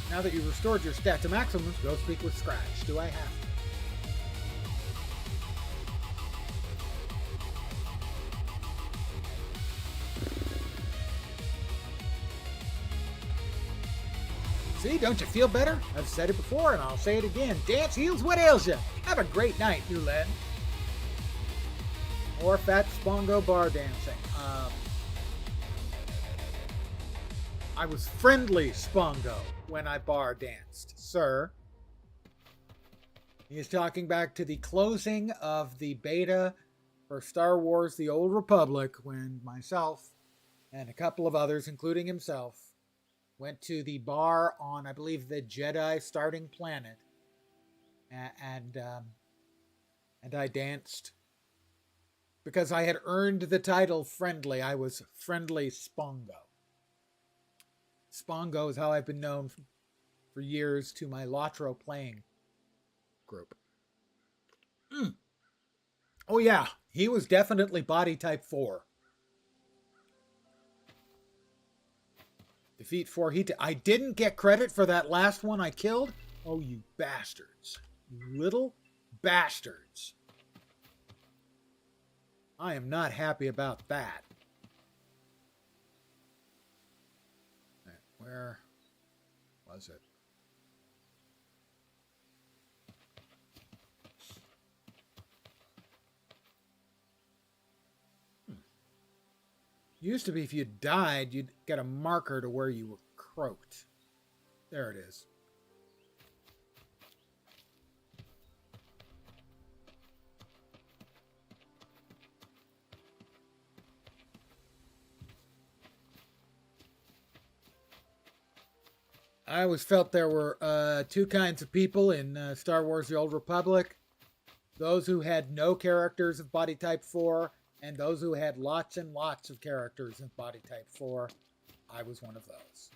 Now that you've restored your stat to maximum, go speak with Scratch. Do I have to? See, don't you feel better? I've said it before and I'll say it again. Dance heals what ails you. Have a great night, New Len. Or Fat Spongo bar dancing. I was friendly Spongo when I bar danced, sir. He is talking back to the closing of the beta for Star Wars The Old Republic when myself and a couple of others, including himself, went to the bar on, I believe, the Jedi starting planet. And I danced. Because I had earned the title friendly. I was friendly Spongo. Spongo is how I've been known for years to my Lotro playing group. Oh yeah, he was definitely body type 4. Defeat 4 heat. I didn't get credit for that last one I killed. Oh, you bastards. You little bastards. I am not happy about that. Where was it? Used to be if you died, you'd get a marker to where you were croaked. There it is. I always felt there were two kinds of people in Star Wars The Old Republic. Those who had no characters of body type 4, and those who had lots and lots of characters of body type 4. I was one of those.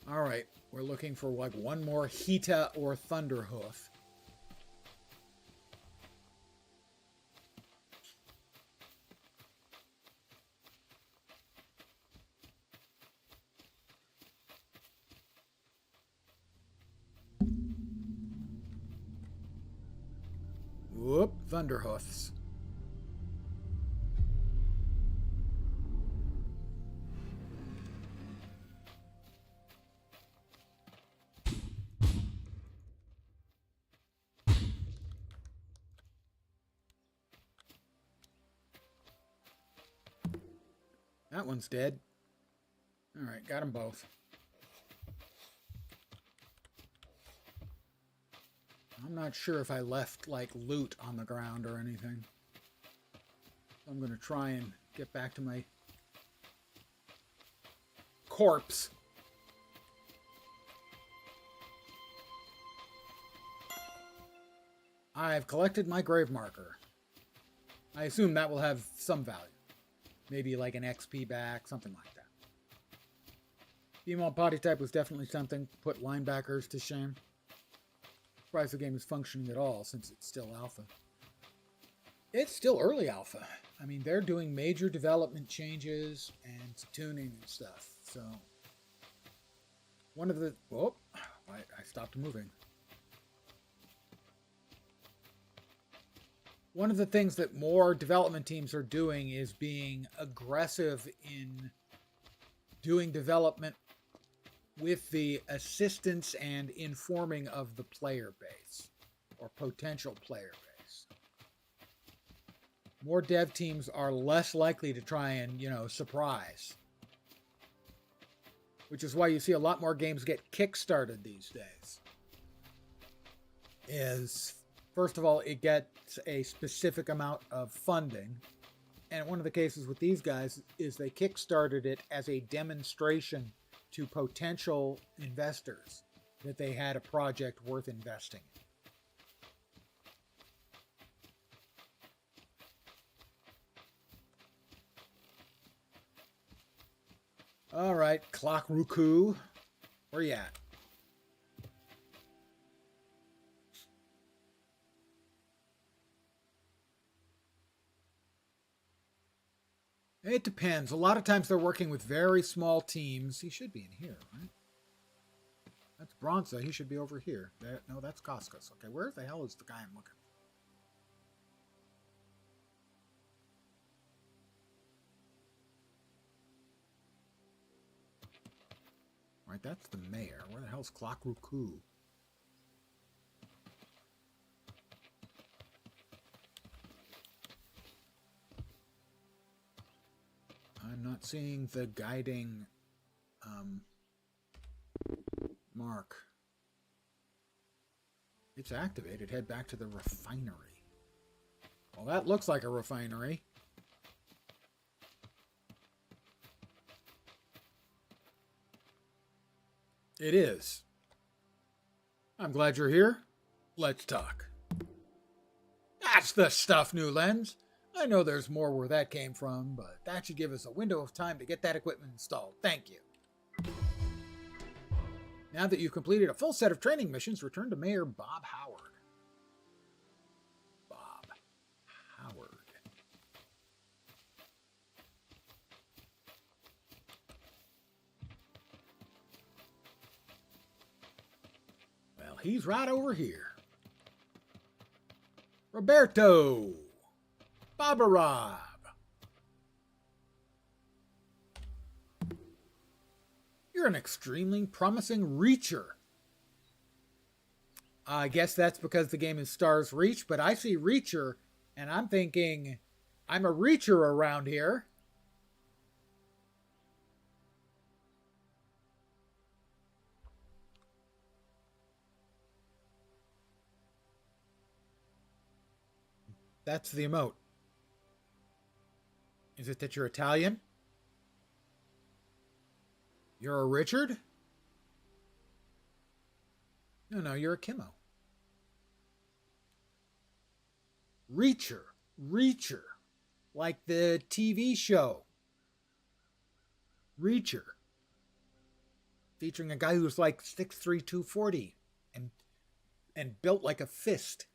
Alright, we're looking for like one more Hita or Thunderhoof. Whoop, Thunderhoofs. That one's dead. Alright, got them both. I'm not sure if I left, like, loot on the ground or anything. I'm going to try and get back to my corpse. I've collected my grave marker. I assume that will have some value. Maybe like an XP back, something like that. Female body type was definitely something. Put linebackers to shame. Surprised the game is functioning at all since it's still alpha. It's still early alpha. I mean, they're doing major development changes and tuning and stuff. So, one of the... Oh, I stopped moving. One of the things that more development teams are doing is being aggressive in doing development with the assistance and informing of the player base or potential player base. More dev teams are less likely to try and, surprise. Which is why you see a lot more games get kickstarted these days. First of all, it gets a specific amount of funding. And one of the cases with these guys is they kickstarted it as a demonstration to potential investors that they had a project worth investing in. All right, Clock Ruku. Where you at? It depends. A lot of times they're working with very small teams. He should be in here, right? That's Bronza. He should be over here. No, that's Koskas. Okay, where the hell is the guy I'm looking for? Right, that's the mayor. Where the hell's Clock Ruku? I'm not seeing the guiding mark. It's activated. Head back to the refinery. Well, that looks like a refinery. It is. I'm glad you're here. Let's talk. That's the stuff, New Lens. I know there's more where that came from, but that should give us a window of time to get that equipment installed. Thank you. Now that you've completed a full set of training missions, return to Mayor Bob Howard. Bob Howard. Well, he's right over here. Roberto. Bobarab. You're an extremely promising reacher. I guess that's because the game is Stars Reach, but I see Reacher, and I'm thinking, I'm a Reacher around here. That's the emote. Is it that you're Italian? You're a Richard? No, you're a Kimmo. Reacher. Reacher. Like the TV show. Reacher. featuring a guy who's like 6'3", 240 and built like a fist.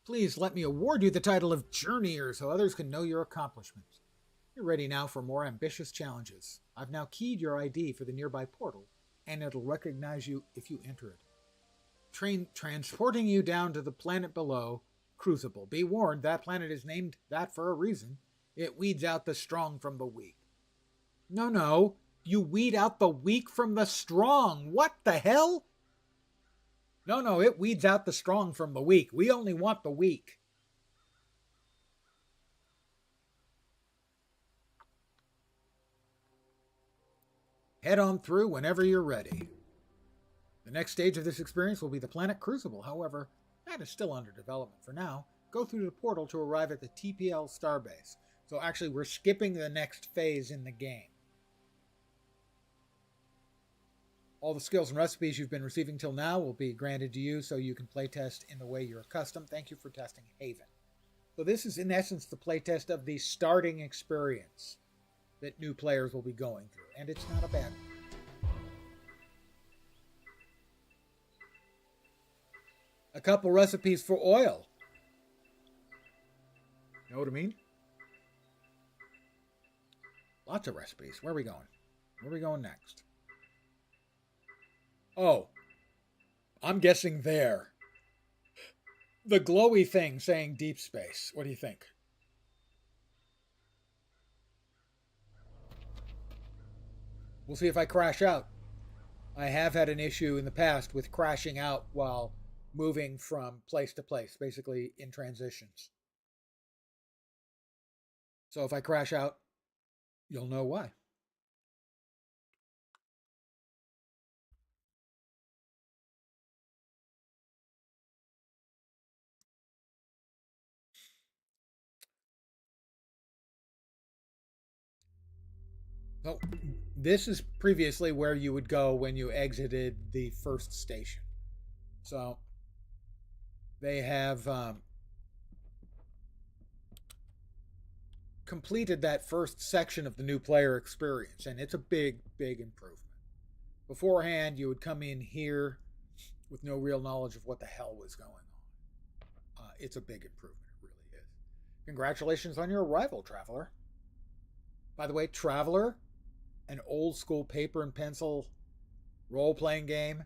Please let me award you the title of Journeyer so others can know your accomplishments. You're ready now for more ambitious challenges. I've now keyed your ID for the nearby portal, and it'll recognize you if you enter it. Transporting you down to the planet below, Crucible. Be warned, that planet is named that for a reason. It weeds out the strong from the weak. No, you weed out the weak from the strong. What the hell? No, it weeds out the strong from the weak. We only want the weak. Head on through whenever you're ready. The next stage of this experience will be the planet Crucible. However, that is still under development. For now, go through the portal to arrive at the TPL starbase. So actually, we're skipping the next phase in the game. All the skills and recipes you've been receiving till now will be granted to you so you can playtest in the way you're accustomed. Thank you for testing Haven. So this is in essence the playtest of the starting experience that new players will be going through. And it's not a bad one. A couple recipes for oil. Know what I mean? Lots of recipes. Where are we going? Where are we going next? Oh, I'm guessing there. The glowy thing saying deep space. What do you think? We'll see if I crash out. I have had an issue in the past with crashing out while moving from place to place, basically in transitions. So if I crash out, you'll know why. So this is previously where you would go when you exited the first station. So they have completed that first section of the new player experience, and it's a big improvement. Beforehand, you would come in here with no real knowledge of what the hell was going on. It's a big improvement, it really is. Congratulations on your arrival, Traveler. By the way, Traveler, an old school paper and pencil role-playing game,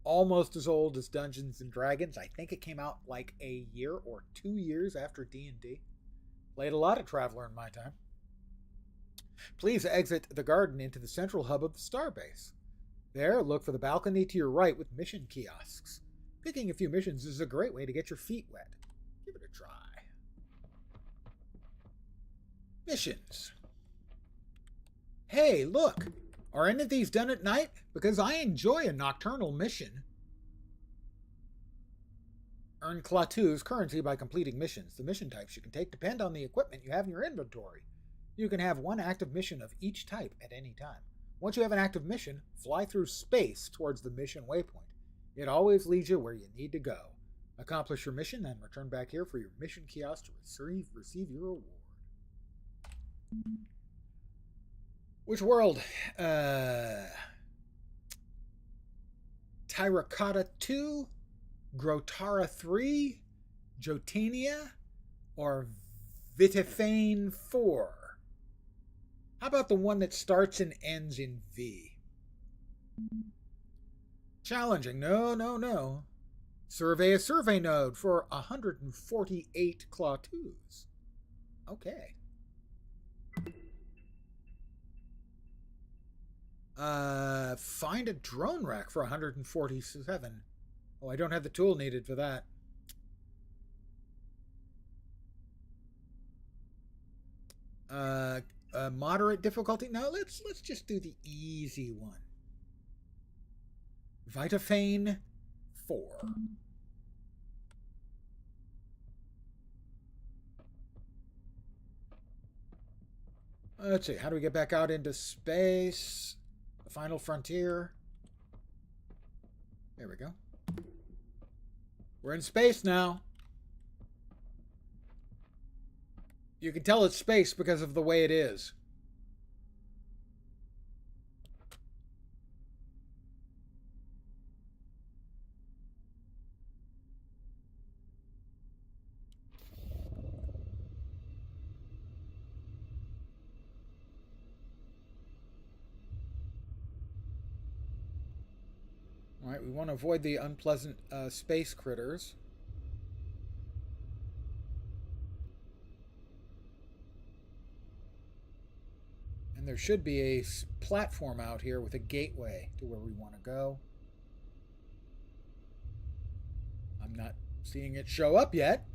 almost as old as Dungeons and Dragons. I think it came out like a year or 2 years after D&D. Played a lot of Traveler in my time. Please exit the garden into the central hub of the starbase. There, look for the balcony to your right with mission kiosks. Picking a few missions is a great way to get your feet wet. Give it a try. Missions. Hey, look! Are any of these done at night? Because I enjoy a nocturnal mission. Earn Klaatu's currency by completing missions. The mission types you can take depend on the equipment you have in your inventory. You can have one active mission of each type at any time. Once you have an active mission, fly through space towards the mission waypoint. It always leads you where you need to go. Accomplish your mission, then return back here for your mission kiosk to receive your reward. Which world? Tyrakata 2, Grotara 3, Jotania, or Vitefane 4? How about the one that starts and ends in V? Challenging. No. Survey a survey node for 148 Klaatu's. Okay. Find a drone rack for 147. Oh, I don't have the tool needed for that. Moderate difficulty? No, let's just do the easy one. Vitefane 4. Let's see, how do we get back out into space? The final frontier. There we go. We're in space now. You can tell it's space because of the way it is. Alright, we want to avoid the unpleasant space critters. And there should be a platform out here with a gateway to where we want to go. I'm not seeing it show up yet.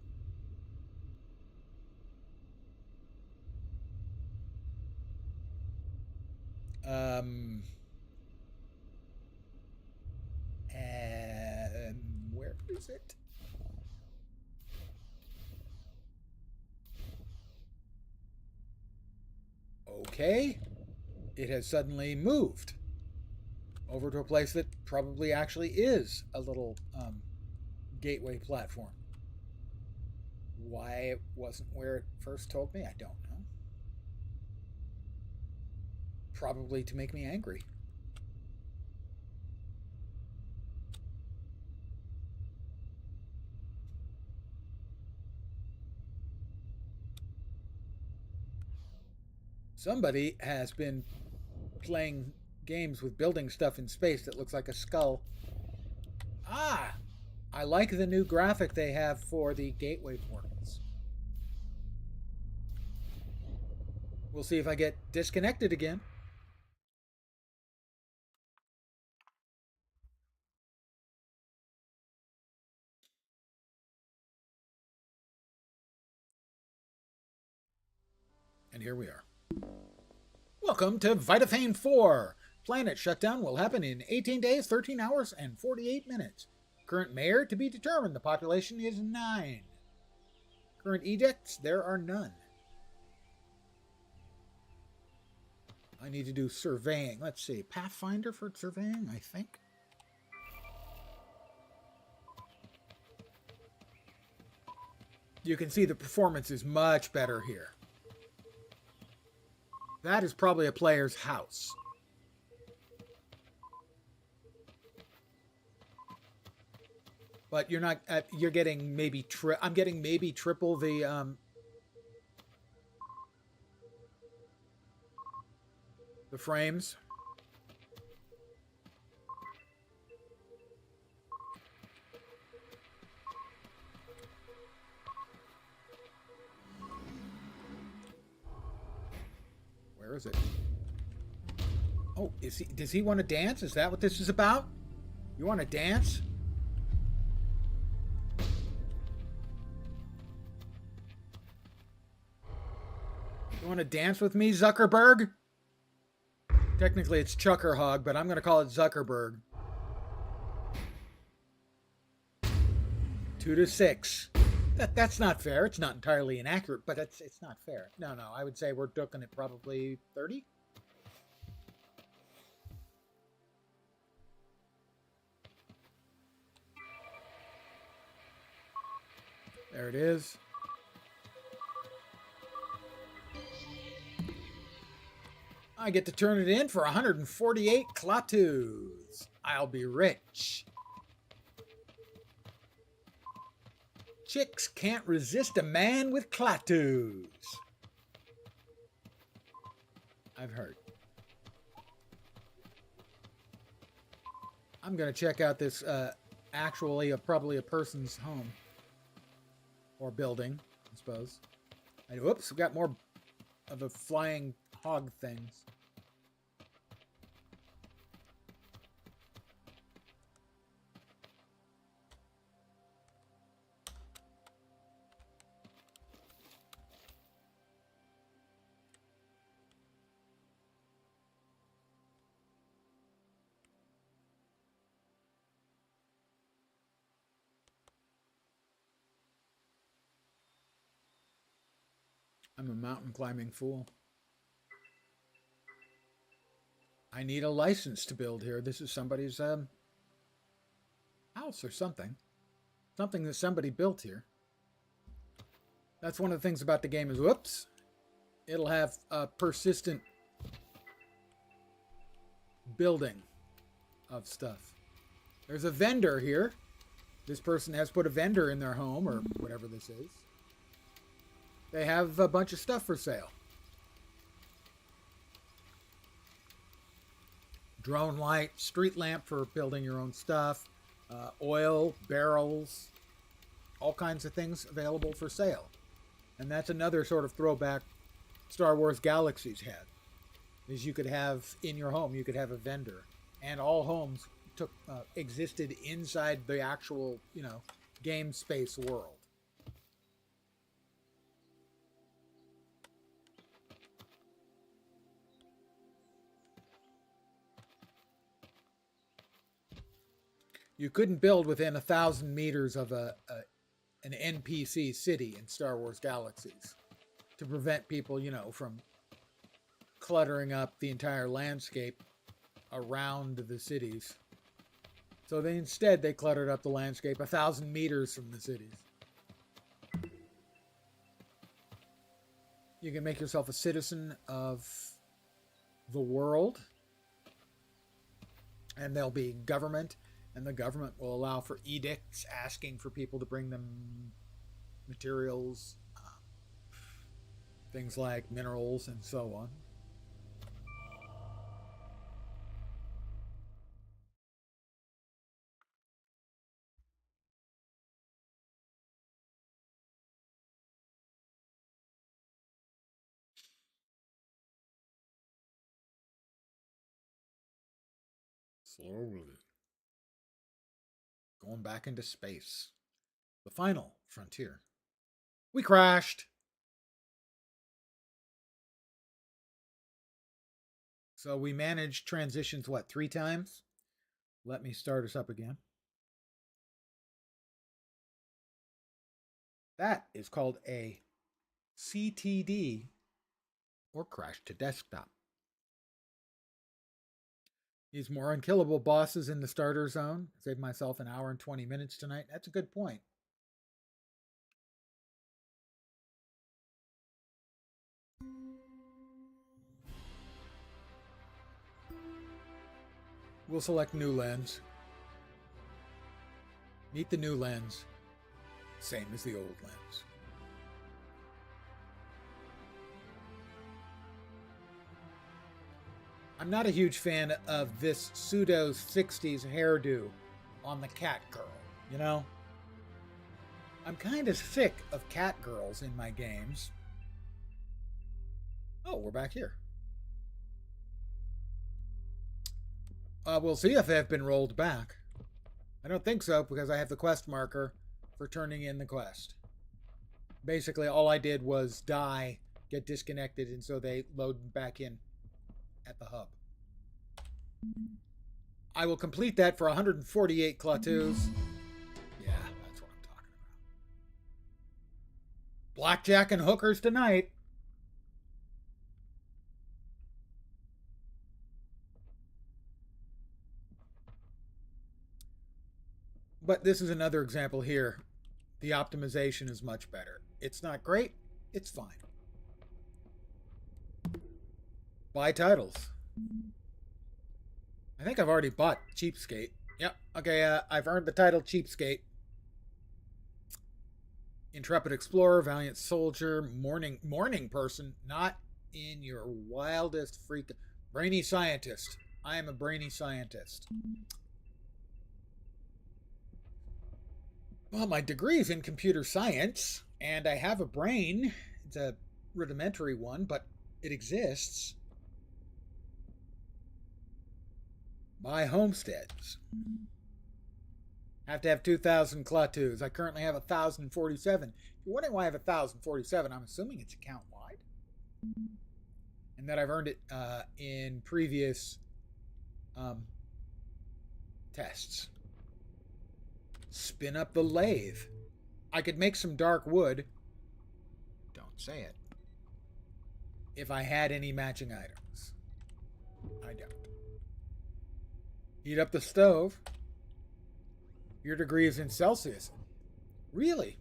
And where is it? Okay. It has suddenly moved over to a place that probably actually is a little gateway platform. Why it wasn't where it first told me, I don't know. Probably to make me angry. Somebody has been playing games with building stuff in space that looks like a skull. Ah! I like the new graphic they have for the gateway portals. We'll see if I get disconnected again. And here we are. Welcome to Vitaphane 4. Planet shutdown will happen in 18 days, 13 hours, and 48 minutes. Current mayor to be determined. The population is 9. Current edicts, there are none. I need to do surveying. Let's see. Pathfinder for surveying, I think. You can see the performance is much better here. That is probably a player's house. But you're not. You're getting maybe. I'm getting maybe triple the frames. Where is it? Oh, is he? Does he want to dance? Is that what this is about? You want to dance? You want to dance with me, Zuckerberg? Technically, it's Chuckerhog, but I'm going to call it Zuckerberg. 2-6. That's not fair. It's not entirely inaccurate, but it's not fair. No, I would say we're looking at probably 30. There it is. I get to turn it in for 148 Klatus. I'll be rich. Chicks can't resist a man with Klatus. I've heard. I'm going to check out this actually probably a person's home. Or building, I suppose. And whoops, we got more of the flying hog things. I'm a mountain climbing fool. I need a license to build here. This is somebody's house or something. Something that somebody built here. That's one of the things about the game is, whoops, it'll have a persistent building of stuff. There's a vendor here. This person has put a vendor in their home or whatever this is. They have a bunch of stuff for sale. drone light, street lamp for building your own stuff, oil, barrels, all kinds of things available for sale. And that's another sort of throwback Star Wars Galaxies had. Is you could have in your home, you could have a vendor, and all homes existed inside the actual, game space world. You couldn't build within 1,000 meters of an NPC city in Star Wars Galaxies to prevent people, from cluttering up the entire landscape around the cities. So instead they cluttered up the landscape 1,000 meters from the cities. You can make yourself a citizen of the world, and there'll be government, and the government will allow for edicts asking for people to bring them materials, things like minerals and so on. Slowly. Going back into space. The final frontier. We crashed. So we managed transitions, 3 times? Let me start us up again. That is called a CTD, or crash to desktop. These more unkillable bosses in the starter zone. Saved myself an hour and 20 minutes tonight. That's a good point. We'll select new lens. Meet the new lens. Same as the old lens. I'm not a huge fan of this pseudo 60s hairdo on the cat girl, I'm kind of sick of cat girls in my games. Oh, we're back here. We'll see if they've been rolled back. I don't think so, because I have the quest marker for turning in the quest. Basically, all I did was die, get disconnected, and so they load back in at the hub. I will complete that for 148 Klaatuus. Yeah, that's what I'm talking about. Blackjack and hookers tonight. But this is another example here. The optimization is much better. It's not great. It's fine. Buy titles. I think I've already bought Cheapskate. Yep. Okay, I've earned the title Cheapskate. Intrepid Explorer, Valiant Soldier, Morning Person, not in your wildest freak. Brainy Scientist. I am a brainy scientist. Well, my degree is in computer science, and I have a brain. It's a rudimentary one, but it exists. Buy homesteads. Have to have 2,000 Klaatuus. I currently have 1,047. If you're wondering why I have 1,047, I'm assuming it's account-wide. And that I've earned it in previous tests. Spin up the lathe. I could make some dark wood. Don't say it. If I had any matching items. I don't. Heat up the stove. Your degree is in Celsius. Really?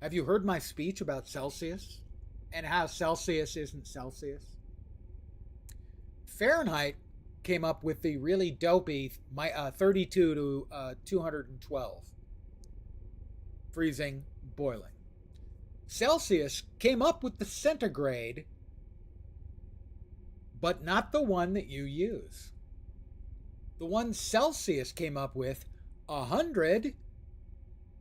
Have you heard my speech about Celsius? And how Celsius isn't Celsius? Fahrenheit came up with the really dopey 32 to 212. Freezing, boiling. Celsius came up with the centigrade, but not the one that you use. The one Celsius came up with, 100,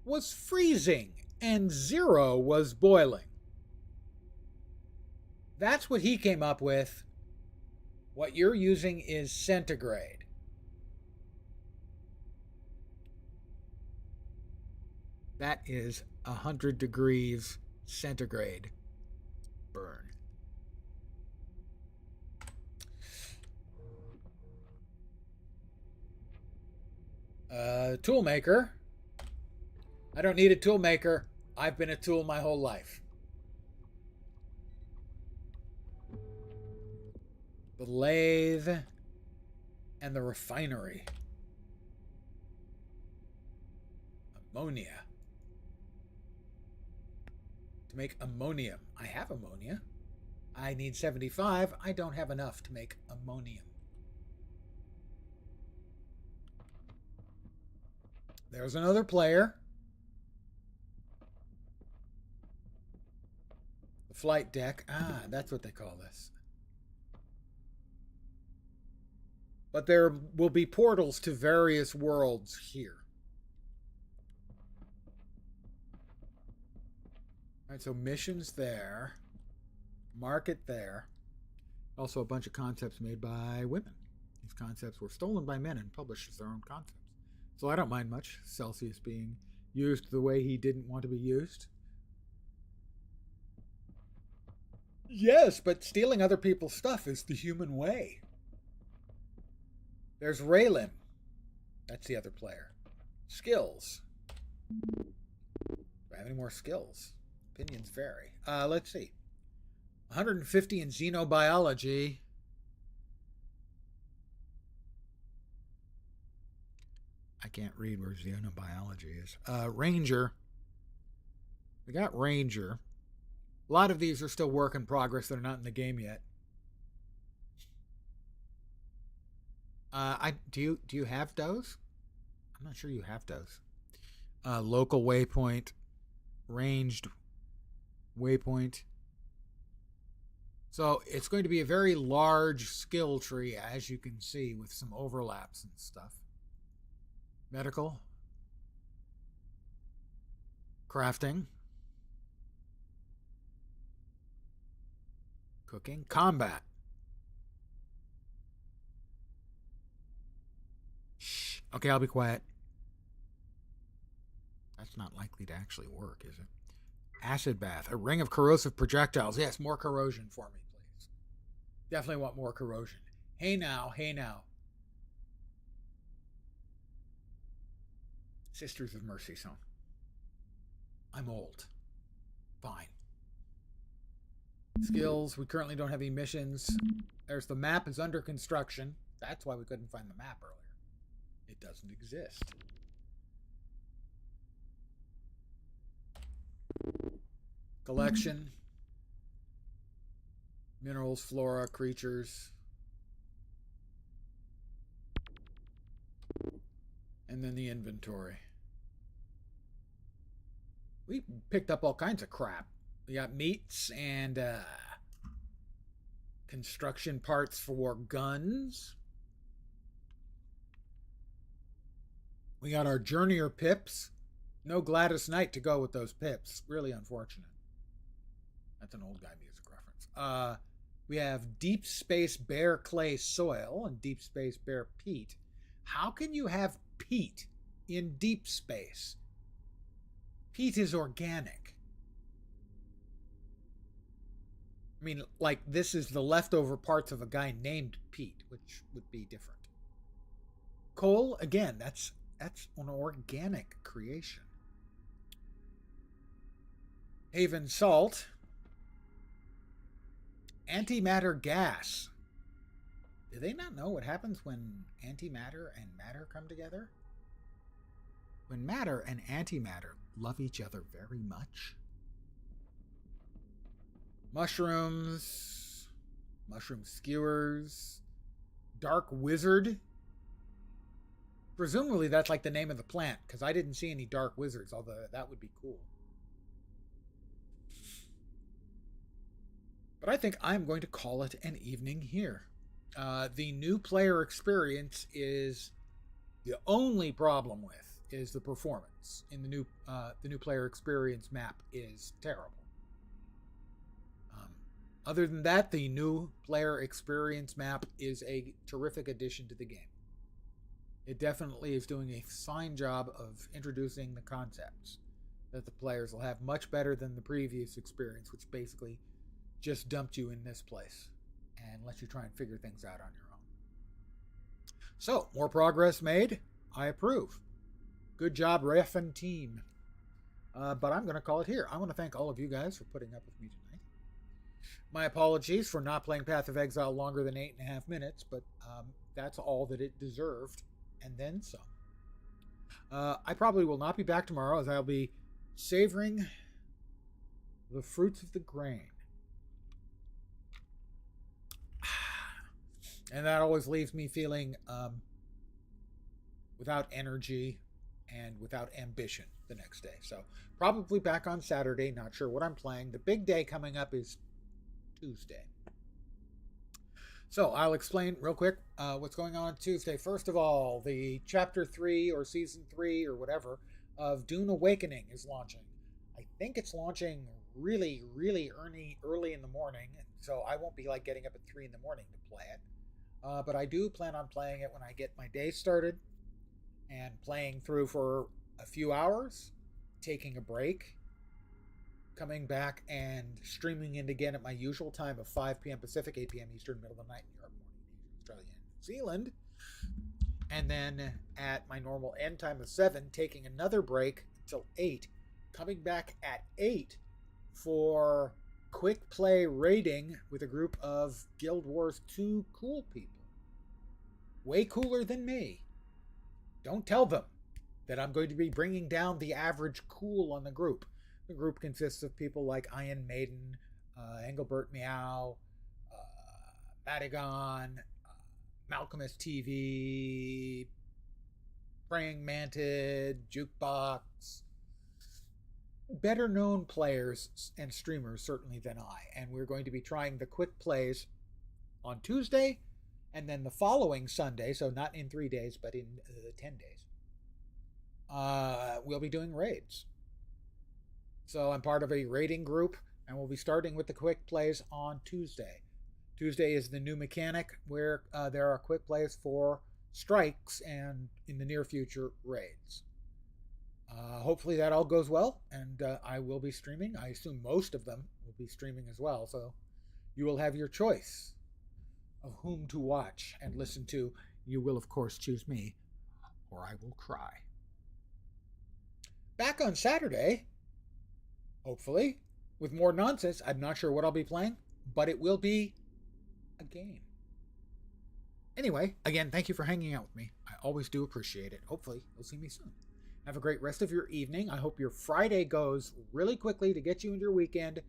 was freezing and 0 was boiling. That's what he came up with. What you're using is centigrade. That is 100 degrees centigrade burn. Tool maker. I don't need a tool maker. I've been a tool my whole life. The lathe and the refinery. Ammonia. To make ammonium. I have ammonia. I need 75. I don't have enough to make ammonium. There's another player. The flight deck. Ah, that's what they call this. But there will be portals to various worlds here. All right, so missions there. Market there. Also a bunch of concepts made by women. These concepts were stolen by men and published as their own concepts. So I don't mind much Celsius being used the way he didn't want to be used. Yes, but stealing other people's stuff is the human way. There's Raylan. That's the other player. Skills. Do I have any more skills? Opinions vary. Let's see. 150 in xenobiology. I can't read where xenobiology is. Ranger. We got Ranger. A lot of these are still work in progress that are not in the game yet. Do you have those? I'm not sure you have those. Local waypoint, ranged waypoint. So it's going to be a very large skill tree, as you can see, with some overlaps and stuff. Medical. Crafting. Cooking. Combat. Shh. Okay, I'll be quiet. That's not likely to actually work, is it? Acid bath. A ring of corrosive projectiles. Yes, more corrosion for me, please. Definitely want more corrosion. Hey now, hey now. Sisters of Mercy song. I'm old. Fine. Skills. We currently don't have any missions. There's the map is under construction. That's why we couldn't find the map earlier. It doesn't exist. Collection. Minerals, flora, creatures. And then the inventory. We picked up all kinds of crap. We got meats and construction parts for guns. We got our Journeyer pips. No Gladys Knight to go with those pips. Really unfortunate. That's an old guy music reference. We have Deep Space Bare Clay Soil and Deep Space Bare Peat. How can you have peat in deep space? Peat is organic. I mean, like, this is the leftover parts of a guy named Pete, which would be different. Coal, again, that's an organic creation. Haven salt. Antimatter gas. Do they not know what happens when antimatter and matter come together? When matter and antimatter love each other very much. Mushrooms. Mushroom skewers. Dark wizard. Presumably that's like the name of the plant, because I didn't see any dark wizards, although that would be cool. But I think I'm going to call it an evening here. The new player experience is the only problem with is the performance in the new player experience map is terrible. Other than that, the new player experience map is a terrific addition to the game. It definitely is doing a fine job of introducing the concepts that the players will have much better than the previous experience, which basically just dumped you in this place and let you try and figure things out on your own. So, more progress made. I approve. Good job, ref and team. But I'm going to call it here. I want to thank all of you guys for putting up with me tonight. My apologies for not playing Path of Exile longer than 8.5 minutes, but that's all that it deserved, and then some. I probably will not be back tomorrow, as I'll be savoring the fruits of the grain. And that always leaves me feeling without energy and without ambition the next day. So probably back on Saturday, not sure what I'm playing. The big day coming up is Tuesday. So I'll explain real quick what's going on Tuesday. First of all, the Chapter 3 or Season 3 or whatever of Dune Awakening is launching. I think it's launching really, really early in the morning, so I won't be like getting up at 3 in the morning to play it. But I do plan on playing it when I get my day started and playing through for a few hours, taking a break, coming back and streaming in again at my usual time of 5 p.m. Pacific, 8 p.m. Eastern, middle of the night in Europe, morning, Australia, and New Zealand. And then at my normal end time of 7, taking another break until 8, coming back at 8 for quick play raiding with a group of Guild Wars 2 cool people. Way cooler than me. Don't tell them that I'm going to be bringing down the average cool on the group. The group consists of people like Iron Maiden, Engelbert Meow, Madigan, Malcolmist TV, Praying Mantid, Jukebox. Better known players and streamers certainly than I. And we're going to be trying the quick plays on Tuesday and then the following Sunday, so not in 3 days, but in 10 days. We'll be doing raids. So I'm part of a raiding group, and we'll be starting with the quick plays on Tuesday. Tuesday is the new mechanic where there are quick plays for strikes and, in the near future, raids. Hopefully that all goes well, and I will be streaming. I assume most of them will be streaming as well, so you will have your choice of whom to watch and listen to. You will, of course, choose me, or I will cry. Back on Saturday, hopefully, with more nonsense. I'm not sure what I'll be playing, but it will be a game. Anyway, again, thank you for hanging out with me. I always do appreciate it. Hopefully, you'll see me soon. Have a great rest of your evening. I hope your Friday goes really quickly to get you into your weekend.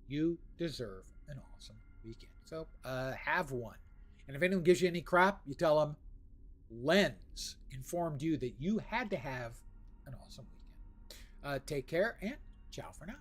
You deserve an awesome weekend. So, have one. And if anyone gives you any crap, you tell them, Lens informed you that you had to have an awesome weekend. Take care, and ciao for now.